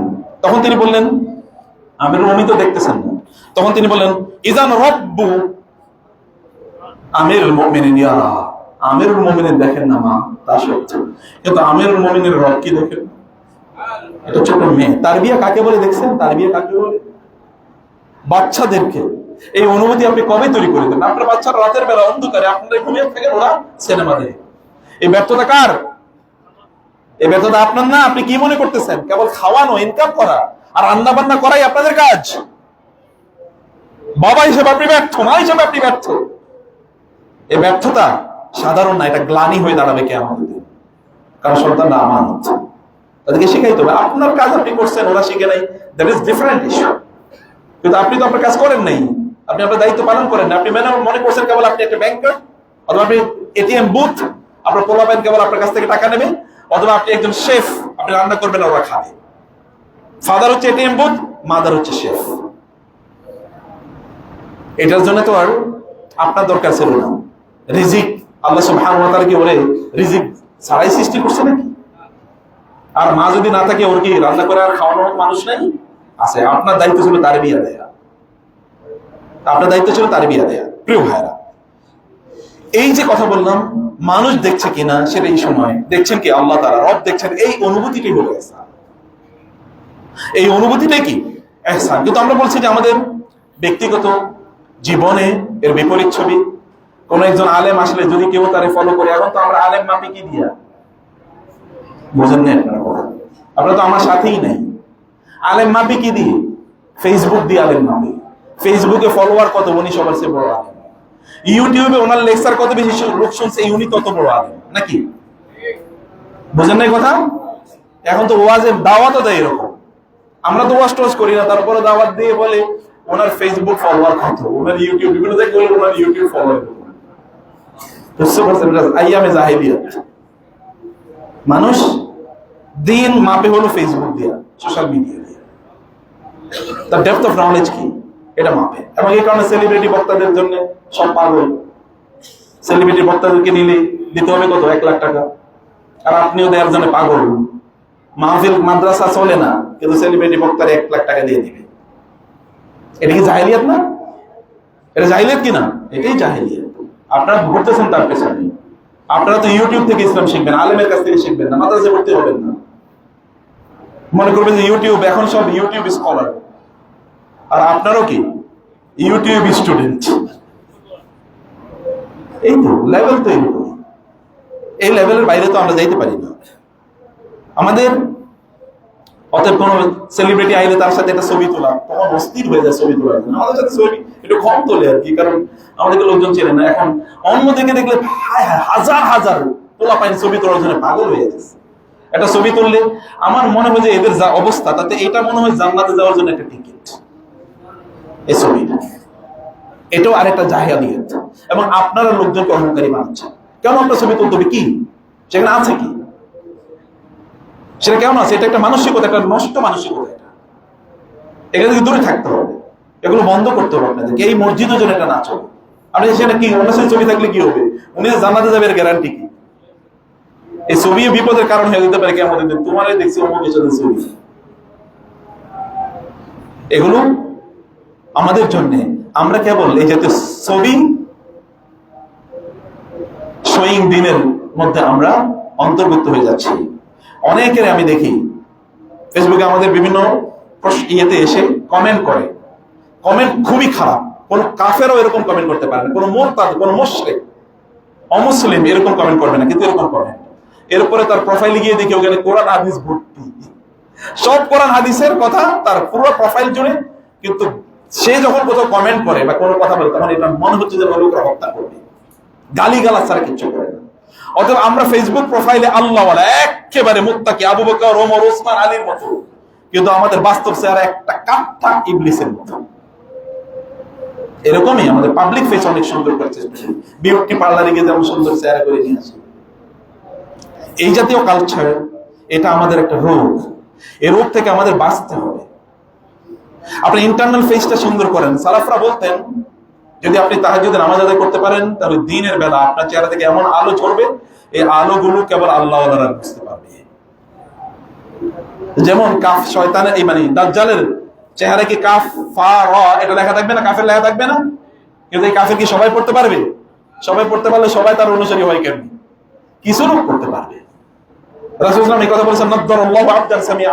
তখন তিনি বললেন, আমিরুল মুমিনিন তো দেখতেছেন না। তখন তিনি বললেন, ইজান রব্বু আমিরুল মুমিনিন ইয়ারা, আমিরুল মুমিনিন দেখেন না মা, তা সত্য, কিন্তু আমিরুল মুমিনের রব কি দেখেন? এটা ছোট মেয়ে। তারবিয়া কাকে বলে দেখছেন? তারবিয়া কাকে বলে? বাচ্চাদেরকে এই অনুভূতি আপনি কবে তৈরি করে দেন? আপনার বাচ্চারা রাতের বেলা অন্ধকারে আপনারা ঘুমিয়ে থাকেন, ওরা সিনেমা দেখে। এই ব্যর্থতা কার? এই ব্যর্থতা আপনার না। আপনি কি মনে করতেছেন কেবল খাওয়ানো, ইনকাম করা আর রান্না বান্না করাই আপনাদের কাজ? বাবা হিসেবে আপনি ব্যর্থ, মা হিসেবে আপনি ব্যর্থ। এই ব্যর্থতা সাধারণ না, এটা গ্লানি হয়ে দাঁড়াবে কিয়ামতের দিন। কারণ সন্তানরা আমানত, তাদেরকে শিখাইতে হবে। আপনার কাজ আপনি করছেন, ওরা শিখে নাই, দ্যাট ইজ ডিফারেন্ট ইস্যু। কিন্তু আপনি তো আপনার কাজ করেন নাই, আপনি আপনার দায়িত্ব পালন করেন না। আপনি মনে করছেন কেবল আপনি একটা ব্যাংকার, অথবা আপনি এটিএম বুথ, আপনার পোলাপাইন কেবল আপনার কাছ থেকে টাকা নেবে, অথবা আপনি একজন শেফ, আপনি রান্না করবেন ওরা খাবে। ফাদার হচ্ছে এটিএম বুথ, মাদার হচ্ছে শেফ। এটার জন্য তো আর আপনার দরকার ছিল না। রিজিক আল্লাহ সুবহানাহু ওয়া তাআলা কি ওরে রিজিক ছাড়াই সৃষ্টি করছে নাকি? আর মা যদি না থাকে, ওর কি রান্না করে আর খাওয়ানোর মানুষ নাই? আছে। আপনার দায়িত্ব ছিল তার বিয়া দেয়া, আপনার দায়িত্ব ছিল তার বিয়া দেয়া। প্রিয় ভাইরা, এই যে কথা বললাম, মানুষ দেখছে কিনা সেটা এই সময় দেখছেন কি আল্লাহ তাআলা, রব দেখছেন। এই অনুভূতিটাই হলো ইহসান। এই অনুভূতিটাই কি? ইহসান। কিন্তু আমরা বলছি যে আমাদের ব্যক্তিগত জীবনে এর বিপরীত ছবি। কোন একজন আলেম আসলে যদি কেউ তারে ফলো করে, এখন তো আমরা আলেম মাপি কি দিয়া? বোঝেন না আপনারা? আপনারা তো আমার সাথেই নাই। আলেম মাপি কি দিয়ে? ফেসবুক দিয়ে আলেম মাপি। ফেসবুকে ফলোয়ার কত, উনি সবার চেয়ে বড় আলেম। ইউটিউবে ওনার লেকচার কত বেশি লোক শুনছে, উনি তত বড় আলেম নাকি? বুঝেন নাই কথা? এখন তো ওয়াজের দাওয়াতও দেয় এরকম। আমরা তো ওয়াজ টোয়াজ করি না, তারপরে দাওয়াত দিয়ে বলে ওনার ফেসবুক ফলোয়ার কত, ওনার ইউটিউব, বিভিন্ন জায়গায় বলে ওনার ইউটিউব ফলোয়ার। বুঝতে পারছেন? আইয়ামে জাহিলিয়াত। মানুষ দিন মাপে হলো ফেসবুক দিয়া, সোশ্যাল মিডিয়া দিয়ে। তার ডেপথ অফ নলেজ কি এটা মাপে। এবং এই কারণে সেলিব্রিটি বক্তাদের জন্য সব পাগল। সেলিব্রিটি বক্তাদেরকে নিলে দিতে হবে কত? 1 লাখ টাকা। আর আপনিও দেওয়ার জন্য পাগল। মাহফিল মাদ্রাসা চলে না, কিন্তু সেলিব্রিটি বক্তারে 1 লাখ টাকা দিয়ে দিবে। এটা কি জাহিলিয়াত না? এটা জাহিলিয়াত কি না? এটাই জাহিলিয়াত। আপনারা ঘুরতেছেন তার পেছনে। আপনারা তো ইউটিউব থেকে ইসলাম শিখবেন, আলেমের কাছ থেকে শিখবেন না, মাদ্রাসায় ভর্তি হবেন না। মনে করবেন যে ইউটিউব, এখন সব ইউটিউব স্কলার। আর আপনারও কি ইউটিউব স্টুডেন্ট। এই তো লেভেল, তো এই লেভেলের বাইরে তো আমরা যাইতে পারি না। আমাদের অতএব কোন সেলিব্রিটি আইলে তার সাথে একটা ছবি তোলা, তখন অস্থির হয়ে যায় ছবি তোলার জন্য। আমাদের সাথে ছবি একটু কম তোলে আর কি, কারণ আমাদেরকে লোকজন চেনে না। এখন অন্যদিকে দেখলে হাজার হাজার তোলা পাইনি ছবি তোলার জন্য পাগল হয়ে যাচ্ছে। একটা ছবি তুললে আমার মনে হয় যে এদের যা অবস্থা, তাতে এটা মনে হয় জান্নাতে যাওয়ার জন্য একটা টিকিট। এই ছবিটা, এটাও আরেকটা জাহিলিয়াত। এবং আপনারা লোকজনকে অহংকারী বানাচ্ছেন। কেন আপনার ছবি তুলতে হবে? কি সেখানে আছে? কি সেটা কেমন আছে? এটা একটা মানসিকতা, একটা নষ্ট মানসিকতা। এখান থেকে দূরে থাকতে হবে, এগুলো বন্ধ করতে হবে আপনাদেরকে। এই মসজিদের জন্য এটা না চলে। আপনি সেখানে কি অন্য ছবি থাকলে কি হবে? উনি জান্নাতে যাবে, এর গ্যারান্টি কি? এই ছবি বিপদের কারণ হয়ে যেতে পারে। কেমন দিন তোমারই দেখছি অমুক এসেছে ছবি। এগুলো আমাদের জন্য, আমরা কেবল এই জাতীয় ছবি শোয়িং দিনের মধ্যে আমরা অন্তর্ভুক্ত হয়ে যাচ্ছি। অনেকের আমি দেখি ফেসবুকে আমাদের বিভিন্ন ইয়েতে এসে কমেন্ট করে, কমেন্ট খুবই খারাপ। কোন কাফেরও এরকম কমেন্ট করতে পারে না, কোন মুরতাদ, কোন মুশরিক, অমুসলিম এরকম কমেন্ট করবে না, কিন্তু এরকম কমেন্ট। এরপরে তার প্রোফাইলে গিয়ে দেখি ওখানে কোরআন হাদিস ভর্তি, সব কোরআন হাদিসের কথা তার পুরো প্রোফাইল জুড়ে। কিন্তু সে যখন কোথাও কমেন্ট করে বা কোনো কথা বলে, তখন এটা মনে হচ্ছে যে লোকরা হত্যা করবে, গালিগালাজ ছাড়া কিচ্ছু করে না। অতএব আমরা ফেসবুক প্রোফাইলে আল্লাহওয়ালা, একেবারে মুত্তাকি, আবু বকর, ওমর, ওসমান, আলীর মতো, কিন্তু আমাদের বাস্তব চেহারা একটা কাঠা ইবলিসের মতো। এরকমই আমাদের পাবলিক ফেস অনেক সুন্দর করেছে, বিউটি পার্লারে গিয়ে যেমন সুন্দর চেহারা করে নিয়ে আসে। এই জাতীয় কালচার, এটা আমাদের একটা রোগ। এই রোগ থেকে আমাদের বাঁচতে হবে। আপনি ইন্টারনাল ফেসটা সুন্দর করেন। সালাফরা বলতেন, যদি আপনি তাহাজ্জুদের নামাজ আদায় করতে পারেন, তাহলে দিনের বেলা আপনার চেহারা থেকে এমন আলো ঝরবে, এই আলোগুলো কেবল আল্লাহওয়ালারা বুঝতে পারবে। যেমন কাফ শয়তানের, এই মানে দাজ্জালের চেহারা কি কাফ ফা র এটা লেখা থাকবে না, কাফের লেখা থাকবে না? কিন্তু এই কাফের কি সবাই পড়তে পারবে? সবাই পড়তে পারলে সবাই তার অনুসারী হয় কেন? কিছু লোক করতে পারবে। রাসূল সাল্লাল্লাহু আলাইহি ওয়াসাল্লাম এই কথা বলেছেন, নাদ্দারাল্লাহু আবদান সামিআ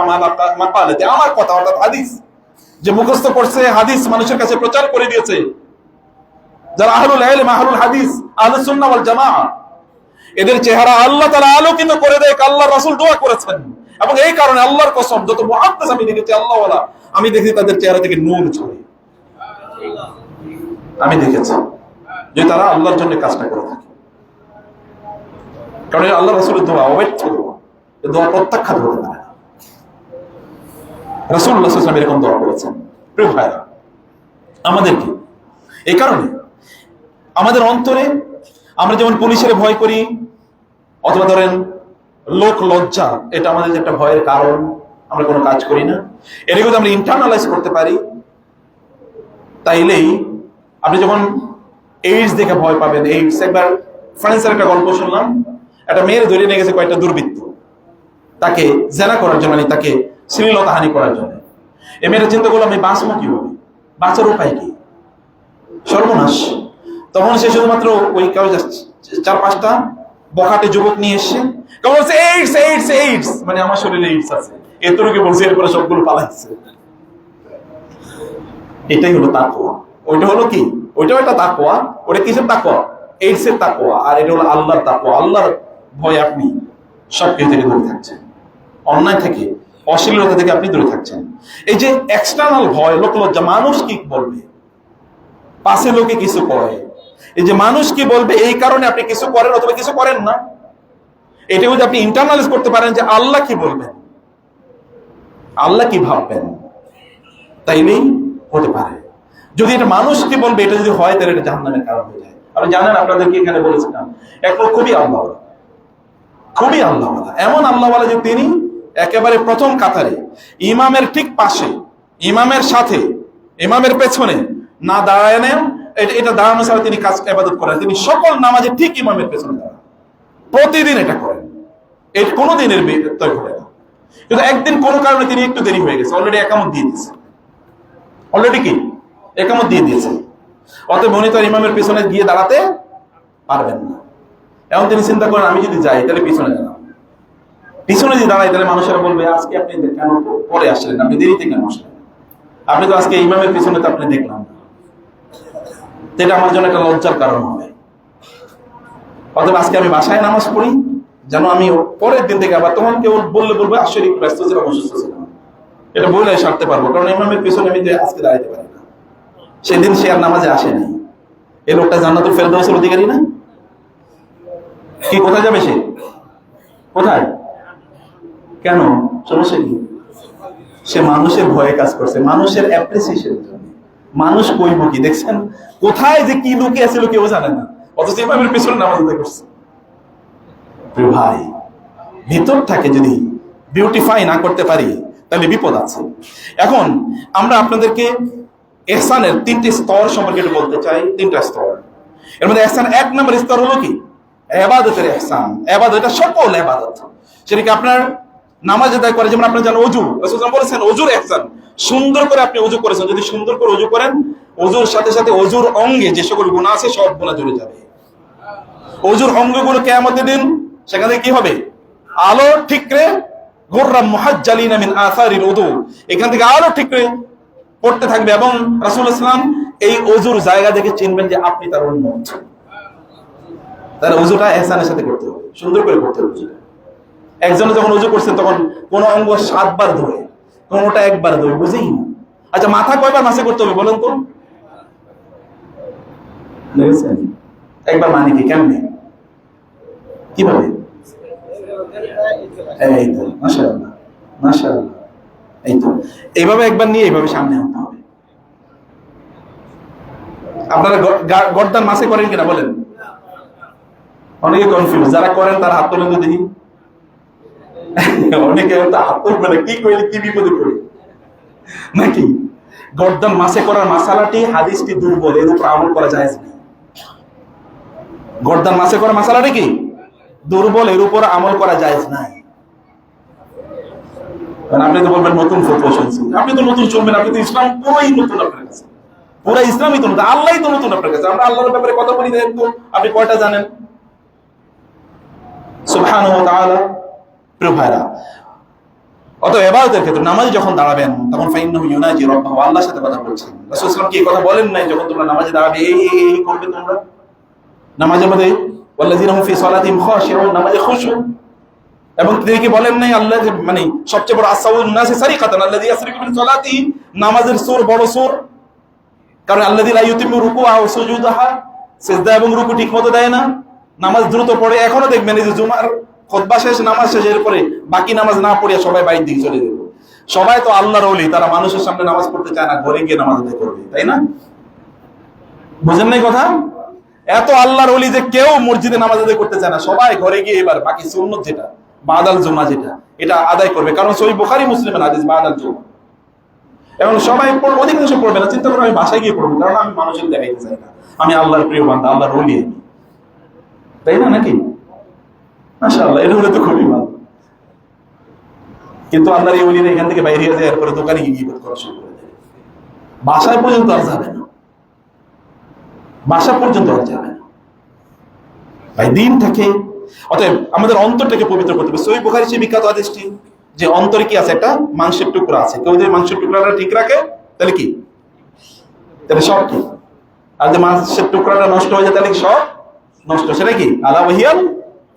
মাকালাতি, আমার কথা অর্থাৎ হাদিস যে মুখস্থ করছে, হাদিস মানুষের কাছে প্রচার করে দিয়েছে, যারা আহলুল ইলম, আহলুল হাদিস, আহলুস সুন্নাহ ওয়াল জামাআহ, এদের চেহারা আল্লাহ তাআলা আলোকিত করে দেয়। আল্লাহর রাসূল দোয়া করেছেন। এবং এই কারণে আল্লাহর কসম, যত মুহাদ্দিস আমি দেখেছি আল্লাহওয়ালা, আমি দেখেছি তাদের চেহারা থেকে নূর ঝরে। আমি দেখেছি যে তারা আল্লাহর জন্য কাজটা করে থাকে। কারণ আল্লাহ রাসূলের দোয়া অব্যর্থ দোয়া, এই দোয়া প্রত্যাখ্যাত হতে পারে না। রাসূলুল্লাহ সাল্লাল্লাহু আলাইহি ওয়াসাল্লাম এরকম দোয়া করেছেন। প্রিয় ভাইরা, আমাদের কি এই কারণে আমাদের অন্তরে আমরা যেমন পুলিশের ভয় করি, অথবা ধরেন লোক লজ্জা, এটা আমাদের একটা ভয়ের কারণ, আমরা কোনো কাজ করি না। এটা যদি আমরা ইন্টারনালাইজ করতে পারি, তাইলেই আপনি যখন এইডস দেখে ভয় পাবেন। এইডস, একবার ফ্রান্সের একটা গল্প শুনলাম, একটা মেয়ের ধরে নিয়ে গেছে কয়েকটা দুর্বৃত্ত, তাকে জেনা করার জন্য, মানে তাকে শ্লীলতাহানি করার জন্য। এই মেয়েরা চিন্তা করলাম, আমি বাঁচবো কিভাবে, বাঁচার উপায় কি? সর্বনাশ। তখন সে শুধুমাত্র ওই 4-5টা বখাটে যুবক নিয়ে এসছে, বলছে এইডস এইডস এইডস, মানে আমার শরীরে এইডস আছে, এতটুকু বলছে, এরপরে সবগুলো পালাচ্ছে। এটাই হলো তাকওয়া। ওইটা হলো কি? ওইটাও একটা তাকওয়া। ওটা কিসের তাকওয়া? এইডস এর তাকওয়া। আর এটা হলো আল্লাহর তাকওয়া। আল্লাহর ভয়, আপনি সব কিছু থেকে দূরে থাকছেন, অন্যায় থেকে, অশ্লীলতা থেকে আপনি দূরে থাকছেন। এই যে এক্সটার্নাল ভয়, লোকলজ্জা, মানুষ কি বলবে, পাশে লোকে কিছু করে, এই যে মানুষ কি বলবে, এই কারণে আপনি কিছু করেন অথবা কিছু করেন না। এটা যদি আপনি ইন্টারনালাইজ করতে পারেন যে আল্লাহ কি বলবেন, আল্লাহ কি ভাববেন, তাইলেই হতে পারে। যদি এটা মানুষ কি বলবে এটা যদি হয়, তাহলে এটা জাহান্নামের কারণ হয়ে যায়। আপনি জানেন, আপনাদেরকে এখানে বলেছিলাম, এক লোক খুবই আল্লাহওয়ালা, খুবই আল্লাহওয়ালা, এমন আল্লাহওয়ালা যে তিনি একেবারে প্রথম কাতারে ইমামের ঠিক পাশে, ইমামের সাথে, ইমামের পেছনে না দাঁড়ায় নেন, এটা দাঁড়ানো ছাড়া তিনি কাজ ইবাদত করেন। তিনি সকল নামাজে ঠিক ইমামের পেছনে দাঁড়ান, প্রতিদিন এটা করেন, এর কোনো দিনের তৈরি করে না। কিন্তু একদিন কোনো কারণে তিনি একটু দেরি হয়ে গেছে, অলরেডি একামত দিয়ে দিয়েছে, অলরেডি কি একামত দিয়ে দিয়েছে, অতএব উনি তো ইমামের পিছনে গিয়ে দাঁড়াতে পারবেন না। এখন তিনি চিন্তা করেন, আমি যদি যাই তাহলে পিছনে দাঁড়াবো, পিছনে যদি দাঁড়াই তাহলে মানুষেরা বলবে আজকে আপনি কেন পরে আসলেন, আপনি দেরিতে কেন আসলেন, আপনি তো আজকে ইমামের পিছনে তো আপনি দেখলাম না, এটা আমার জন্য একটা লজ্জার কারণ হবে। অতএব আজকে আমি বাসায় নামাজ পড়ি, যেন আমি পরের দিন থেকে আবার তখন কেউ বলবে আসলে একটু ব্যস্ত ছিলাম, অসুস্থ ছিলাম, এটা বলে সারতে পারবো, কারণ ইমামের পিছনে আমি আজকে দাঁড়াইতে পারি না। সেদিন সে আর নামাজে আসেনি, এই লোকটা জান্নাতুল ফেরদাউসের অধিকারী না? কি কোথায় যাবে সে? কোথায়? কেন? সমস্যা কি? সে মানুষের ভয়ে কাজ করছে, মানুষের অ্যাপ্রিসিয়েশন। মানুষ কইব কি, দেখছেন কোথায় যে কি লুকিয়ে আছে কেউ জানে না, অথচ ইমামের পিছনে নামাজ আদায় করছে। ভাই, ভিতরটাকে যদি বিউটিফাই না করতে পারি তাহলে বিপদ আছে। এখন আমরা আপনাদেরকে ইহসানের 3টি স্তর সম্পর্কে একটু বলতে চাই। 3টা স্তর, এর মধ্যে ইহসান 1 নম্বর স্তর হলো কি? ইবাদতের ইহসান। ইবাদত, এটা সকল ইবাদত, সেটা কি আপনার নামাজ আদায় করে, যেমন আপনি জানেন ওযু, রাসূল বলেছেন ওযুর ইহসান, সুন্দর করে আপনি ওযু করেছেন, যদি সুন্দর করে ওযু করেন, ওযুর সাথে সাথে ওযুর অঙ্গে যে সকল গুনাহ আছে সব গুনাহ জড়ে যাবে। ওযুর অঙ্গগুলো কিয়ামতের দিন সেখানে কি হবে? আলো ঠিকরে গুররাম মুহাজ্জালিনা মিন আসারিল ওযু, এখান থেকে আলো ঠিকরে পড়তে থাকবে, এবং রাসূল ইসলাম এই ওযুর জায়গা দেখে চিনবেন যে আপনি তার উম্মত। তাহলে ওযুটা ইহসানের সাথে করতে হবে, সুন্দর করে করতে হবে। একজনে যখন ওযু করছেন তখন কোন অঙ্গ 7 বার ধরে, কোনটা 1 বার ধরে, বুঝেই না। আচ্ছা, মাথা কয়বার মাসে করতে হবে বলেন তো? দেখেছেন? একবার মানে কি, কেমনে, কিভাবে? এই তো মাশাআল্লাহ, মাশাআল্লাহ, এই তো এইভাবে একবার নিয়ে এইভাবে সামনে আনতে হবে। আপনারা গর্দান মাসে করেন কিনা বলেন? অনেকে কনফিউজ, যারা করেন তারা হাত তোলেন তো দেখি। অনেকে হাত তুলবে না, কি কইলে কি বিপদে পড়ে নাকি? গর্দান মাসে করার মাসালাটি, হাদিসটি দুর্বল, এর উপর আমল করা যায় না। গর্দান মাসে করার মাসালাটি কি দুর্বল, এর উপর আমল করা যায় না। আপনি তো বলবেন নতুন ফতোয়া শুনছেন, আপনি তো নতুন শুনবেন, আপনি তো ইসলাম পুরোই নতুন আপনার কাছে, পুরো ইসলামই তো নতুন, আল্লাহই তো নতুন আপনার কাছে। আমরা আল্লাহর ব্যাপারে কথা বলি, দেখেন তো আপনি কয়টা জানেন? সুবহানাহু ওয়া তাআলা। প্রিয় ভাইরা, অতএব ইবাদতের ক্ষেত্রে নামাজে যখন দাঁড়াবেন তখন ফাইন্নাহু ইউনাজি রাব্বাহু, আল্লাহর সাথে কথা বলছেন। রাসূল সাল্লাল্লাহু আলাইহি ওয়াসাল্লাম কি কথা বলেন নাই যখন তোমরা নামাজে দাঁড়াবে এই করবে তোমরা? নামাজের মধ্যে ওয়াল্লাযিনা হুম ফি সালাতিহিম খাশিউন, নামাজে খুশু। এবং তিনি কি বলেন নাই আল্লাহ মানে সবচেয়ে বড় আসওয়াউন নাসি সারিকাতান আল্লাযী ইয়াসরিকু মিন সালাতিহি, নামাজের সুর বড় সুর, কারণ আল্লাযী লা ইউতিম্মু রুকুআ ওয়া সুজুদাহা, সিজদা এবং রুকু ঠিকমতো দেয় না, নামাজ দ্রুত পড়ে। এখনো দেখবেন এই যে জুমার খুতবা শেষ, নামাজ শেষ, এরপরে বাকি নামাজ না পড়িয়া সবাই বাইরের দিকে চলে যাবে। সবাই তো আল্লাহর ওলি, তারা মানুষের সামনে নামাজ পড়তে চায় না, ঘরে গিয়ে নামাজ আদায় করবে, তাই না? বুঝেন নাই কথা? এত আল্লাহর ওলি যে কেউ মসজিদে নামাজ আদায় করতে চায় না, সবাই ঘরে গিয়ে এবার বাকি সুন্নত যেটা বাদাল জুমা যেটা এটা আদায় করবে, কারণ সহিহ বুখারী মুসলিমের হাদিস বাদাল জুমা। এবং সবাই অধিকাংশ পড়বে না, চিন্তা করে আমি বাসায় গিয়ে পড়বো, কারণ আমি মানুষের দেখাইতে চাই না আমি আল্লাহর প্রিয় বান্দা, আল্লাহর ওলি, তাই না? নাকি? মাশাআল্লাহ, এটা হলে তো খুবই ভালো। কিন্তু আল্লাহর এই ওলিরা এখান থেকে বাইরে যায়, এরপরে দোকানে গিয়ে ইবাদত করা শুরু করে দেয়, বাসায় পর্যন্ত আর যাবে না, বাসা পর্যন্ত আর যাবে না ভাই, দিন থাকে। অতএব আমাদের অন্তরটাকে পবিত্র করতে হবে। সহিহ বুখারী সেই বিখ্যাত হাদিসটি যে অন্তরে কি আছে, একটা মাংসের টুকরা আছে, কেউ যদি মাংসের টুকরাটা ঠিক রাখে তাহলে কি, তাহলে সব ঠিক, আর যে মাংসের টুকরাটা নষ্ট হয়ে যায় তাহলে সব নষ্ট। সেটা কি? আলা ওয়াহিয়াল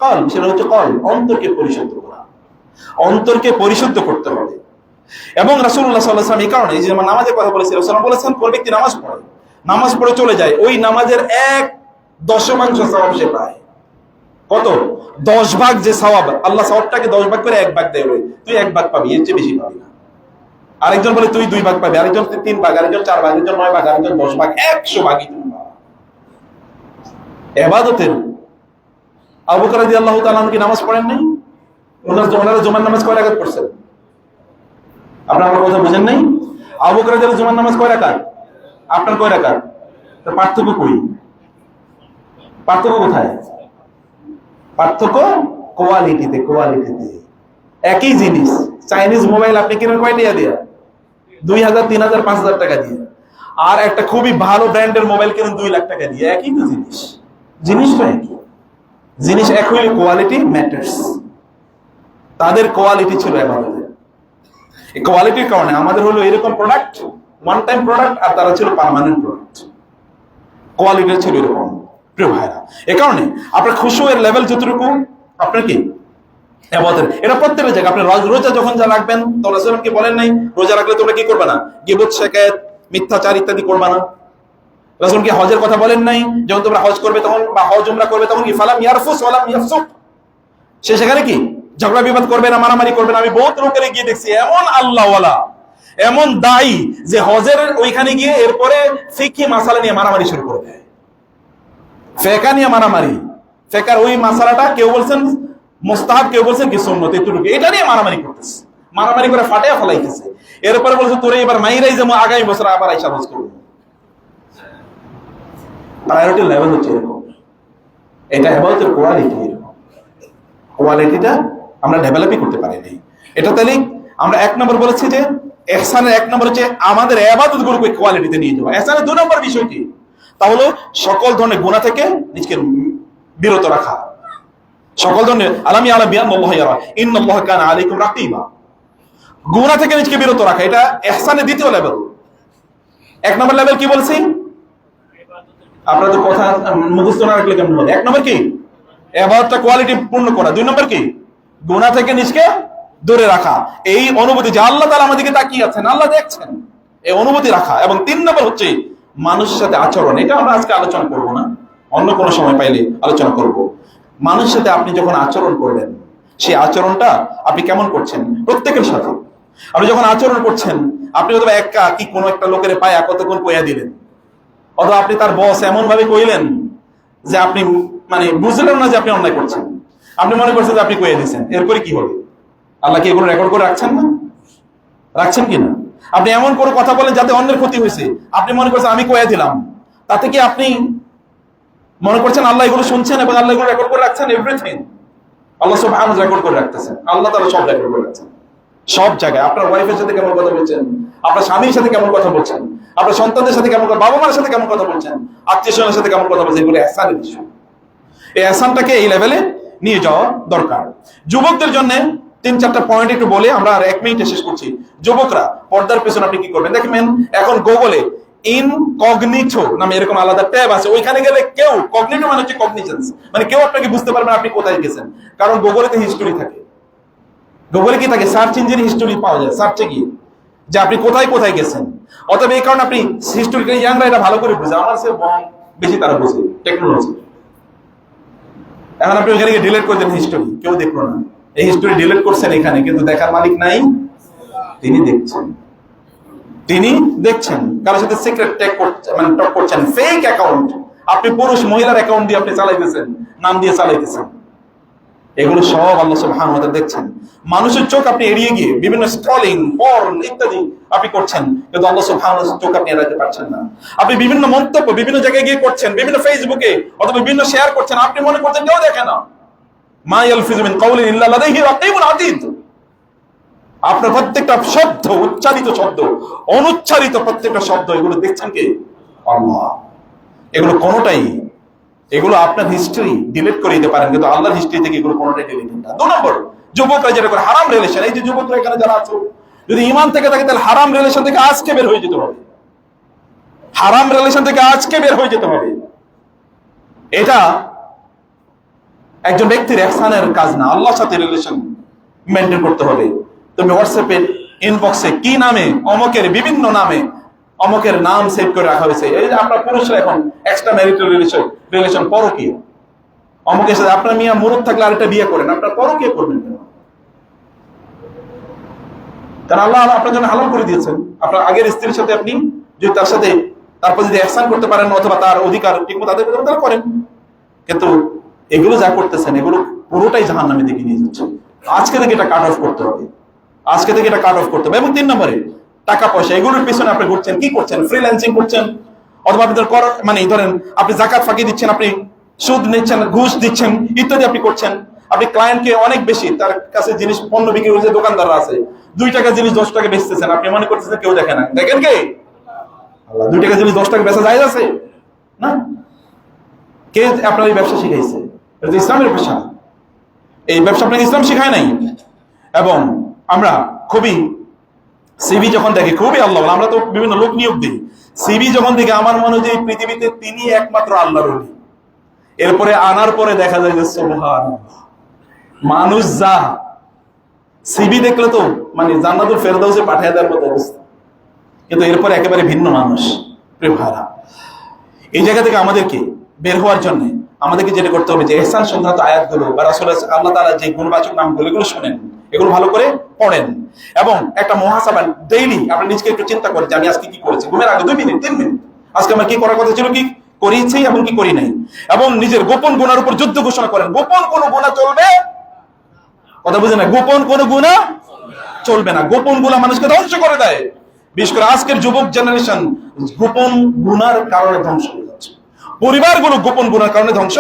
কলব, সেটা হচ্ছে কলব, অন্তরকে পরিশুদ্ধ করা, অন্তরকে পরিশুদ্ধ করতে হবে। এবং রাসূলুল্লাহ সাল্লাল্লাহু আলাইহি ওয়াসাল্লাম এই কারণে, এই যে নামাজের কথা বলেছি, রাসূলুল্লাহ বলেছেন কোন ব্যক্তি নামাজ পড়ে চলে যায়, ওই নামাজের 1/10 সওয়াব সে পায়, কত? 10 ভাগ যে সওয়াব, আল্লাহ সওয়াবটাকে 10 ভাগ করে 1 ভাগ দেবে, তুই 1 ভাগ পাবি, এর চেয়ে বেশি পাবি না। আরেকজন বলে তুই 2 ভাগ পাবি, আরেকজন 3 ভাগ, আরেকজন 4 ভাগ, আরেকজন 9 ভাগ, আরেকজন 10 ভাগ, 100 ভাগই তুমি পাবা। ইবাদতের আবু বকর রাদিয়াল্লাহু তাআলা কি নামাজ পড়েন নাই? ওনারা জুমার নামাজ কয় রাকাত পড়ছেন? আপনারা আমার কথা বুঝেন নাই? আবু বকর রাদিয়াল্লাহু জুমার নামাজ কয় রাকাত, আপনার কয় রাকাত? তার পার্থক্য কই? পার্থক্য কোথায়? পার্থক্য কোয়ালিটিতে। একই জিনিস, চাইনিজ মোবাইল আপনি কিনেন কয় টাকা দিয়ে? 2000, 3000, 5000 টাকা দিয়ে। আর একটা খুবই ভালো ব্র্যান্ডের মোবাইল কিনেন 2 লাখ টাকা দিয়ে। একই তো জিনিস তো একই জিনিস, এক হইলে কোয়ালিটি ম্যাটার্স। তাদের কোয়ালিটি ছিল ইবাদতের। এই কোয়ালিটির কারণে আমাদের হলো এরকম প্রোডাক্ট, ওয়ান টাইম প্রোডাক্ট, আর তারা ছিল পার্মানেন্ট প্রোডাক্ট। কোয়ালিটি ছিল এরকম, প্রিয় ভাইরা। এ কারণে আপনার খুশুয়ের লেভেল যতটুকু, আপনার কি ইবাদতের, এটা প্রত্যেকটা জায়গায়। আপনি রোজা যখন যা রাখবেন, তো রাসূল কি বলেন নাই রোজা রাখলে তোমরা কি করবে না? গীবত, শিকায়াত, মিথ্যাচার ইত্যাদি করবে না। রাসূল কি হজের কথা বলেন নাই? যখন তোমরা হজ করবে তখন, বা হজ উমরা করবে তখন কি ফালাম ইয়ারফুস ওয়ালাম ইয়াফসুক, সে সেখানে কি ঝগড়া বিবাদ করবে না, মারামারি করবে না। আমি বহুত লোকের গিয়ে দেখছি এমন আল্লাহওয়ালা, এমন দায়ী, যে হজের ওইখানে গিয়ে এরপরে ফিকহি মাসালা নিয়ে মারামারি শুরু করে দেয়। ফেকা নিয়ে মারামারি, ফেকার ওই মাসালাটা কেউ বলছেন মুস্তাহাব, কেউ বলছেন কি সুন্নত, এতটুকু এটা নিয়ে মারামারি করতেছে, মারামারি করে ফাটিয়ে ফেলাইতেছে। এরপরে বলছে তোরে এবার মাইরাই যেমন আগামী বছর আবার আইসা হজ করবো। প্রায়োরিটি লেভেল হচ্ছে এরকম। এটা ইবাদতের কোয়ালিটি, কোয়ালিটিটা আমরা ডেভেলপই করতে পারিনি। এটা তাহলে আমরা 1 নম্বর বলেছি যে ইহসানের 1 নম্বর হচ্ছে আমাদের ইবাদতগুলোকে কোয়ালিটিতে নিয়ে যাওয়া। ইহসানের 2 নম্বর বিষয় কি? তা হলো সকল ধরনের গুনাহ থেকে নিজেকে বিরত রাখা। সকল ধরনের আলামি আলা বিয়ান আল্লাহ ইয়ারা ইন্নাল্লাহা কানা আলাইকুম রাকিবা, গুনাহ থেকে নিজেকে বিরত রাখা, এটা ইহসানের 2য় লেভেল। 1 নম্বর লেভেল কি বলছি? আপনারা তো কথা মুখস্থ না রাখলে কেমন হবে? 1 নম্বর কি? ইবাদতটা কোয়ালিটি পূর্ণ করা। 2 নম্বর কি? গুনাহ থেকে নিজেকে দূরে রাখা। এই অনুভূতি যে আল্লাহ তাআলা আমাদেরকে তাকিয়ে আছেন, আল্লাহ দেখছেন, এই অনুভূতি রাখা। এবং 3 নম্বর হচ্ছে মানুষের সাথে আচরণ। এটা আমরা আজকে আলোচনা করব না, অন্য কোনো সময় পাইলে আলোচনা করব। মানুষের সাথে আপনি যখন আচরণ করবেন, সেই আচরণটা আপনি কেমন করছেন প্রত্যেকের সাথে। আপনি যখন আচরণ করছেন, আপনি হয়তো একা কি কোনো একটা লোকের পায়া কতক্ষণ কইয়া দিলেন, অথবা আপনি তার বস এমন ভাবে কইলেন যে আপনি মানে বুঝলেন না যে আপনি অন্যায় করছেন, আপনি মনে করছেন যে আপনি কইয়া দিচ্ছেন। এরপরে কি হবে? আল্লাহ কি এগুলো রেকর্ড করে রাখছেন না? রাখছেন কিনা? আপনি এমন করে কথা বলেন যাতে অন্যের ক্ষতি হয়েছে, আপনি মনে করছেন আমি কইয়া দিলাম, তাতে কি আপনি মনে করছেন আল্লাহ এগুলো শুনছেন এবং আল্লাহ এগুলো রেকর্ড করে রাখছেন? এভরিথিং আল্লাহ সুবহানাহু রেকর্ড করে রাখতেছেন। আল্লাহ তাআলা সব রেকর্ড করে রাখছেন, সব জায়গায়। আপনার ওয়াইফের সাথে কেমন কথা বলছেন, আপনার স্বামীর সাথে কেমন কথা বলছেন, আপনার সন্তানদের সাথে কেমন, বাবা মার সাথে কেমন কথা বলছেন, আত্মীয় স্বজনের সাথে কেমন কথা বলছেন, এগুলো ইহসানের বিষয়। এই ইহসানটাকে এই লেভেলে নিয়ে যাওয়া দরকার। যুবকদের জন্য 3-4টা পয়েন্ট একটু বলে আমরা আর 1 মিনিটে শেষ করছি। যুবকরা পর্দার পেছনে আপনি কি করবেন দেখবেন, এখন গুগলে ইনকগনিটো নামে এরকম আলাদা ট্যাব আছে, ওইখানে গেলে কেউ, কগনিটো মানে হচ্ছে কগনিশনস, মানে কেউ আপনাকে বুঝতে পারবে না আপনি কোথায় গেছেন, কারণ গুগলেতে হিস্টোরি থাকে। গুগলে কি থাকে? সার্চ ইঞ্জিন হিস্টোরি পাওয়া যায়, সার্চে গিয়ে যে আপনি কোথায় কোথায় গেছেন। অতএব এই কারণে আপনি হিস্টোরিক্যাল ইয়াংরা এটা ভালো করে বুঝে, আমার সে বেশি তারা বুঝে টেকনোলজি। এখন আপনি ওখানে গিয়ে ডিলিট করে দেন হিস্টোরি, কেউ দেখলো না। এই হিস্টোরি ডিলিট করছেন এখানে, কিন্তু দেখার মালিক নাই, তিনি দেখছেন। তিনি দেখছেন কারোর সাথে সিক্রেট ট্যাগ করছেন, মানে টক করছেন, ফেক অ্যাকাউন্ট, আপনি পুরুষ মহিলার অ্যাকাউন্ট দিয়ে আপনি চালাইতেছেন, নাম দিয়ে চালাইতেছেন। এগুলো সব আল্লাহ সুবহানাহু ওয়া তাআলা দেখছেন। মানুষের চোখ আপনি এড়িয়ে গিয়ে বিভিন্ন স্ক্রলিং, পর্ন ইত্যাদি আপনি করছেন, কিন্তু আল্লাহ সুবহানাহু ওয়া তাআলা চোখ আপনি এড়াতে পারছেন না। আপনি বিভিন্ন মন্তব্য বিভিন্ন জায়গায় গিয়ে করছেন, বিভিন্ন ফেসবুকে অথবা বিভিন্ন শেয়ার করছেন, আপনি মনে করছেন কেউ দেখে না। মা ইয়ালফিযু মিন কাওলিন ইল্লা লাদাইহি রাকীবুন আতীদ। আপনার প্রত্যেকটা শব্দ, উচ্চারিত শব্দ, অনুচ্চারিত প্রত্যেকটা শব্দ, এগুলো দেখছেন কে? আল্লাহ। এগুলো কোনোটাই, এগুলো আপনার হিস্ট্রি ডিলিট করে দিতে পারেন, কিন্তু আল্লাহর হিস্ট্রি থেকে এগুলো কোনোটাই ডিলিট হয় না। 2 নম্বর, যুবকরা যেটা করে হারাম রিলেশন। এই যে যুবকরা এখানে যারা আছো, যদি ঈমান থেকে থাকে তাহলে হারাম রিলেশন থেকে আজকে বের হয়ে যেতে হবে। হারাম রিলেশন থেকে আজকে বের হয়ে যেতে হবে। এটা একজন ব্যক্তির ইহসানের কাজ না, আল্লাহর সাথে রিলেশন মেইনটেইন করতে হবে। তুমি হোয়াটসঅ্যাপে ইনবক্সে কি নামে, অমকের বিভিন্ন নামে অমকের নাম সেভ করে রাখা হয়েছে। এই যে আপনার পুরুষরা এখন এক্সট্রা ম্যারিটাল রিলেশন পরকীয়া, অমুকের সাথে আপনার মিয়া মুরুদ থাকলে আরেকটা বিয়ে করেন, আপনার পরকে করবেন কেন? কারণ আল্লাহ আপনার জন্য হালাল করে দিয়েছেন। আপনার আগের স্ত্রীর সাথে আপনি যদি তার সাথে তারপর যদি ihsan করতে পারেন অথবা তার অধিকার ঠিকমতো আদায় করতে পারেন তারা করেন। কিন্তু এগুলো যা করতেছেন এগুলো পুরোটাই জাহান্নামের দিকে নিয়ে যাচ্ছে। আজকে থেকে এটা কাট অফ করতে হবে, আজকে থেকে এটা কাট অফ করতে হবে। এবং 3 নম্বরে টাকা পয়সা, এগুলোর পিছনে আপনি ঘুরছেন, কি করছেন? ফ্রিল্যান্সিং করছেন, অথবা আপনাদের মানে ধরেন আপনি জাকাত ফাঁকি দিচ্ছেন, আপনি সুদ নিচ্ছেন, ঘুষ দিচ্ছেন, ইত্যাদি আপনি করছেন। আপনি ক্লায়েন্টকে অনেক বেশি তার কাছে জিনিস পণ্য বিক্রি করে, যে দোকানদাররা আছে 2 টাকা জিনিস 10 টাকা বেচতেছেন, আপনি মনে করতেছেন কেউ দেখে না। দেখেন কে? আল্লাহ। 2 টাকা জিনিস 10 টাকা বেচা যায় আছে না? কে আপনার এই ব্যবসা শিখাইছে? এটা ইসলামের পেশা। এই ব্যবসা আপনাকে ইসলাম শিখায় নাই। এবং আমরা খুবই সিভি যখন দেখি, খুবই আল্লাহ, আমরা তো বিভিন্ন লোক নিয়োগ দিই, সিভি যখন দেখি আমার মনে হয় যে এই পৃথিবীতে তিনি একমাত্র আল্লাহর ওলি। এরপরে আনার পরে দেখা যায় যে সুবহানাল্লাহ, মানুষ যা সিভি দেখলে তো মানে জান্নাতুল ফেরদাউসে পাঠিয়ে দেওয়ার মতো অবস্থা, কিন্তু এরপরে একেবারে ভিন্ন মানুষ। প্রিয় ভাইরা, এই জায়গা থেকে আমাদেরকে বের হওয়ার জন্য আমাদেরকে যেটা করতে হবে যে ইহসান সংক্রান্ত আয়াতগুলো বা রাসূল আল্লাহ তাআলা যে গুণবাচক নামগুলো এগুলো শুনেন, এগুলো ভালো করে পড়েন, এবং একটা মুহাসাবা ডেইলি আপনি নিজেকে একটু চিন্তা করেন যে আমি আজকে কি করেছি। ঘুমের আগে 2 মিনিট 3 মিনিট আজকে আমার কি করার কথা ছিল, কি করেছি এবং কি করি নাই। এবং নিজের গোপন গুনার উপর যুদ্ধ ঘোষণা করেন। গোপন কোনো গুনাহ চলবে, কথা বুঝে না, গোপন কোনো গুনাহ চলবে না। গোপন গুনাহ মানুষকে ধ্বংস করে দেয়। বিশেষ করে আজকের যুবক জেনারেশন গোপন গুনার কারণে ধ্বংস হয়ে যাচ্ছে। পরিবারগুলো গোপন গুনার কারণে ধ্বংস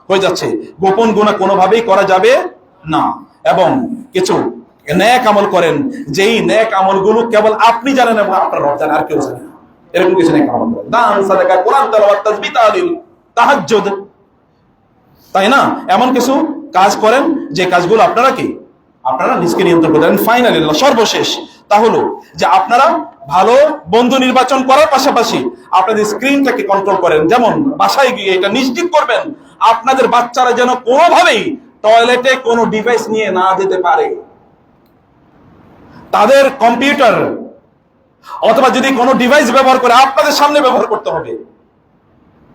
হয়ে যাচ্ছে। গোপন গুনাহ কোনোভাবেই করা যাবে না। এবং কিছু নেক আমল করেন, যেই নেক আমলগুলো কেবল আপনি জানেন এবং আপনার রব জানেন, আর কেউ জানে না। এরকম কিছু নেক আমল করেন, দান, সাদাকা, কোরআন তেলাওয়াত, তাসবিহ, তাহলিল, তাহাজ্জুদ, তাই না? এমন কিছু কাজ করেন যে কাজগুলো আপনারা নিজকে নিয়ন্ত্রণ করতে পারেন। ফাইনালি সর্বশেষ তা হলো যে আপনারা ভালো বন্ধু নির্বাচন করার পাশাপাশি আপনাদের স্ক্রিনটাকে কন্ট্রোল করেন। যেমন বাসায় গিয়ে এটা নিশ্চিত করবেন আপনাদের বাচ্চারা যেন কোনোভাবেই টয়লেটে কোনো ডিভাইস নিয়ে না যেতে পারে। তাদের কম্পিউটার অথবা যদি কোনো ডিভাইস ব্যবহার করে আপনাদের সামনে ব্যবহার করতে হবে।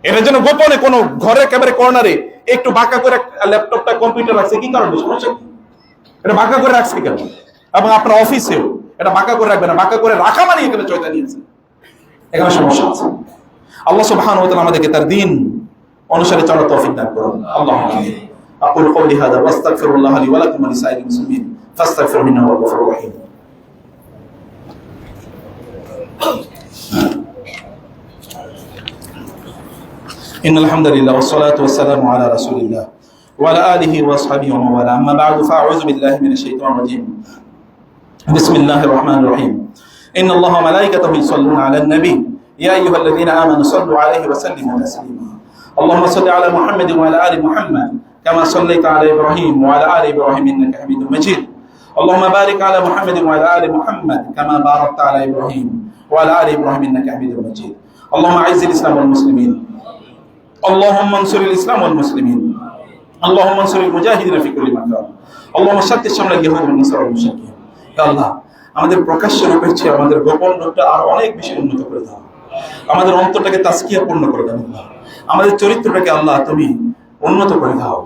এটা যেন গোপনে কোনো ঘরে একেবারে কর্নারে একটু বাঁকা করে ল্যাপটপটা কম্পিউটার রাখছে, কি কারণে? সমস্যা কি? এটা বাঁকা করে রাখছে কেন? এবং আপনার অফিসেও এটা বাঁকা করে রাখবে না। বাঁকা করে রাখা মানে এখানে চয়তানি আছে, এখানে সমস্যা আছে। আল্লাহ সুবহানাহু ওয়া তাআলা আমাদেরকে তার দ্বীন অনুসারে চলার তৌফিক দান করুন। আল্লাহুম্মা আমিন। আকুলু কওলি হাযা ওয়া আস্তাগফিরুল্লাহ লি ওয়া লাকুম ওয়া লিসাইরিল মুসলিমিন ফাস্তাগফিরুহু ইন্নাহু হুয়াল গফুরুর রহিম। إن الحمد لله والصلاة والسلام على رسول الله وعلى آله وأصحابه ومن والاه. أما بعد فأعوذ بالله من الشيطان الرجيم. بسم الله الرحمن الرحيم. إن الله وملائكته يصلون على النبي يا أيها الذين آمنوا صلوا عليه وسلموا تسليما. اللهم صل على محمد وعلى آل محمد كما صليت على إبراهيم وعلى آل إبراهيم إنك حميد مجيد. اللهم بارك على محمد وعلى آل محمد كما باركت على إبراهيم وعلى آل إبراهيم إنك حميد مجيد. اللهم أعز الإسلام والمسلمين. اللهم انصر الإسلام والمسلمين. اللهم انصر المجاهدين في كل مكان. اللهم شتت شمل اليهود والنصارى والمشركين. يا الله, আমাদের প্রকাশ্য রূপের চেয়ে আমাদের গোপন রূপটা আর অনেক বেশি উন্নত করে দাও। আমাদের অন্তরটাকে তাজকিয়াপূর্ণ করে দাও। আমাদের চরিত্রটাকে আল্লাহ তুমি উন্নত করে দাও।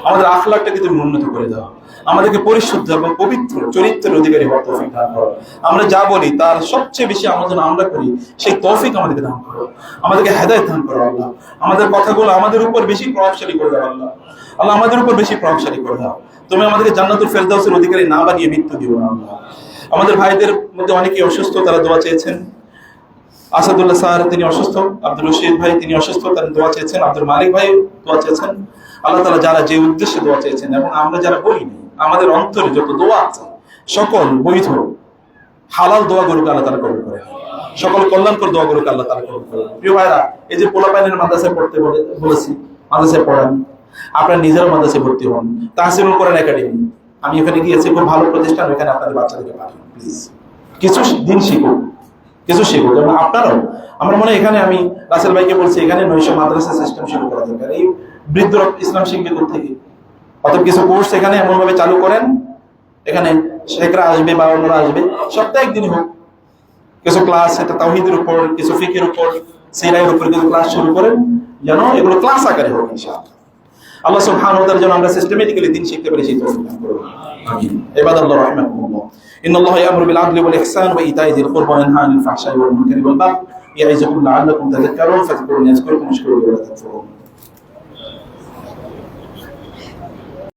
আমাদের আখলাকটাকে তুমি উন্নত করে দাও। আমাদেরকে পরিশুদ্ধ এবং পবিত্র চরিত্রের অধিকারী হওয়ার তৌফিক দান করো। আমরা যা বলি তার সবচেয়ে বেশি আমরা যেন আমরা করি সেই তৌফিক আমাদেরকে দান করো। আমাদেরকে হেদায়েত দান করো আল্লাহ। আমাদের কথাগুলো আমাদের উপর বেশি প্রভাবশালী করে দাও আল্লাহ। আল্লাহ আমাদের উপর বেশি প্রভাবশালী করে দাও। তুমি আমাদেরকে জান্নাতুল ফেরদাউসের অধিকারী না বানিয়ে মৃত্যু দিও না আল্লাহ। আমাদের ভাইদের মধ্যে অনেকেই অসুস্থ, তারা দোয়া চেয়েছেন। আসাদুল্লাহ স্যার তিনি অসুস্থ, আব্দুল রশিদ ভাই তিনি অসুস্থ, তারা দোয়া চেয়েছেন। আব্দুল মালিক ভাই দোয়া চেয়েছেন। আল্লাহ তাআলা যারা যে উদ্দেশ্যে দোয়া চেয়েছেন এবং আমরা যারা বলিনি, আমাদের অন্তরে যত দোয়া আছে সকল বৈধ হালাল দোয়াগুলোকে আল্লাহ তাআলা কবুল করেন। সকল কল্যাণকর দোয়াগুলোকে আল্লাহ তাআলা কবুল করেন। প্রিয় ভাইরা, এই যে পোলাপাইনের মাদ্রাসায় পড়তে বলেছি, মাদ্রাসায় পড়ান, আপনারা নিজেরাও মাদ্রাসায় ভর্তি হন। তাহসিনুল কোরআন একাডেমি, আমি এখানে গিয়েছি, খুব ভালো প্রতিষ্ঠান, এখানে আপনাদের বাচ্চাদেরকে পাঠান প্লিজ। কিছু দিন শিখুন, কিছু শিখুন। যেমন আপনারাও, আমার মনে হয় এখানে আমি রাসেল ভাইকে বলছি এখানে 900 মাদ্রাসা সিস্টেম শুরু করা দরকার। এই বৃদ্ধরা ইসলাম শিখবে থেকে অত কিছু কোর্স এখানে এমন ভাবে চালু করেন, এখানে শেখরা আসবে বা অন্যরা আসবে, সপ্তাহে একদিন হোক কিছু ক্লাস, এটা তাওহীদের উপর, কিছু ফিকহের উপর, সিরায়ের উপর কিছু ক্লাস শুরু করেন, যেন এগুলো ক্লাস আকারে হোক ইনশাআল্লাহ। আল্লাহ সুবহানাহু ওয়া তাআলা যেন আমরা সিস্টেমেটিক্যালি দিন শিখতে পারি সেই তৌফিক দান করুন। আমিন। ইবাদাল্লাহ রাহিমাকুমুল্লাহ। ইন্নাল্লাহা ইয়া'মুরু বিল 'আদলি ওয়াল ইহসানি ওয়া ইতা'i যিল কুরবা ওয়া ইয়ানহা 'আনিল ফাহশা'i ওয়াল মুনকারি ওয়াল বাগyi ইয়া'iযুকুম লা'আল্লাকুম তাযাক্কারুন ফাযকুরুনি আযকুরকুম ওয়াশকুরু লি ওয়া লা তাকফুরুন।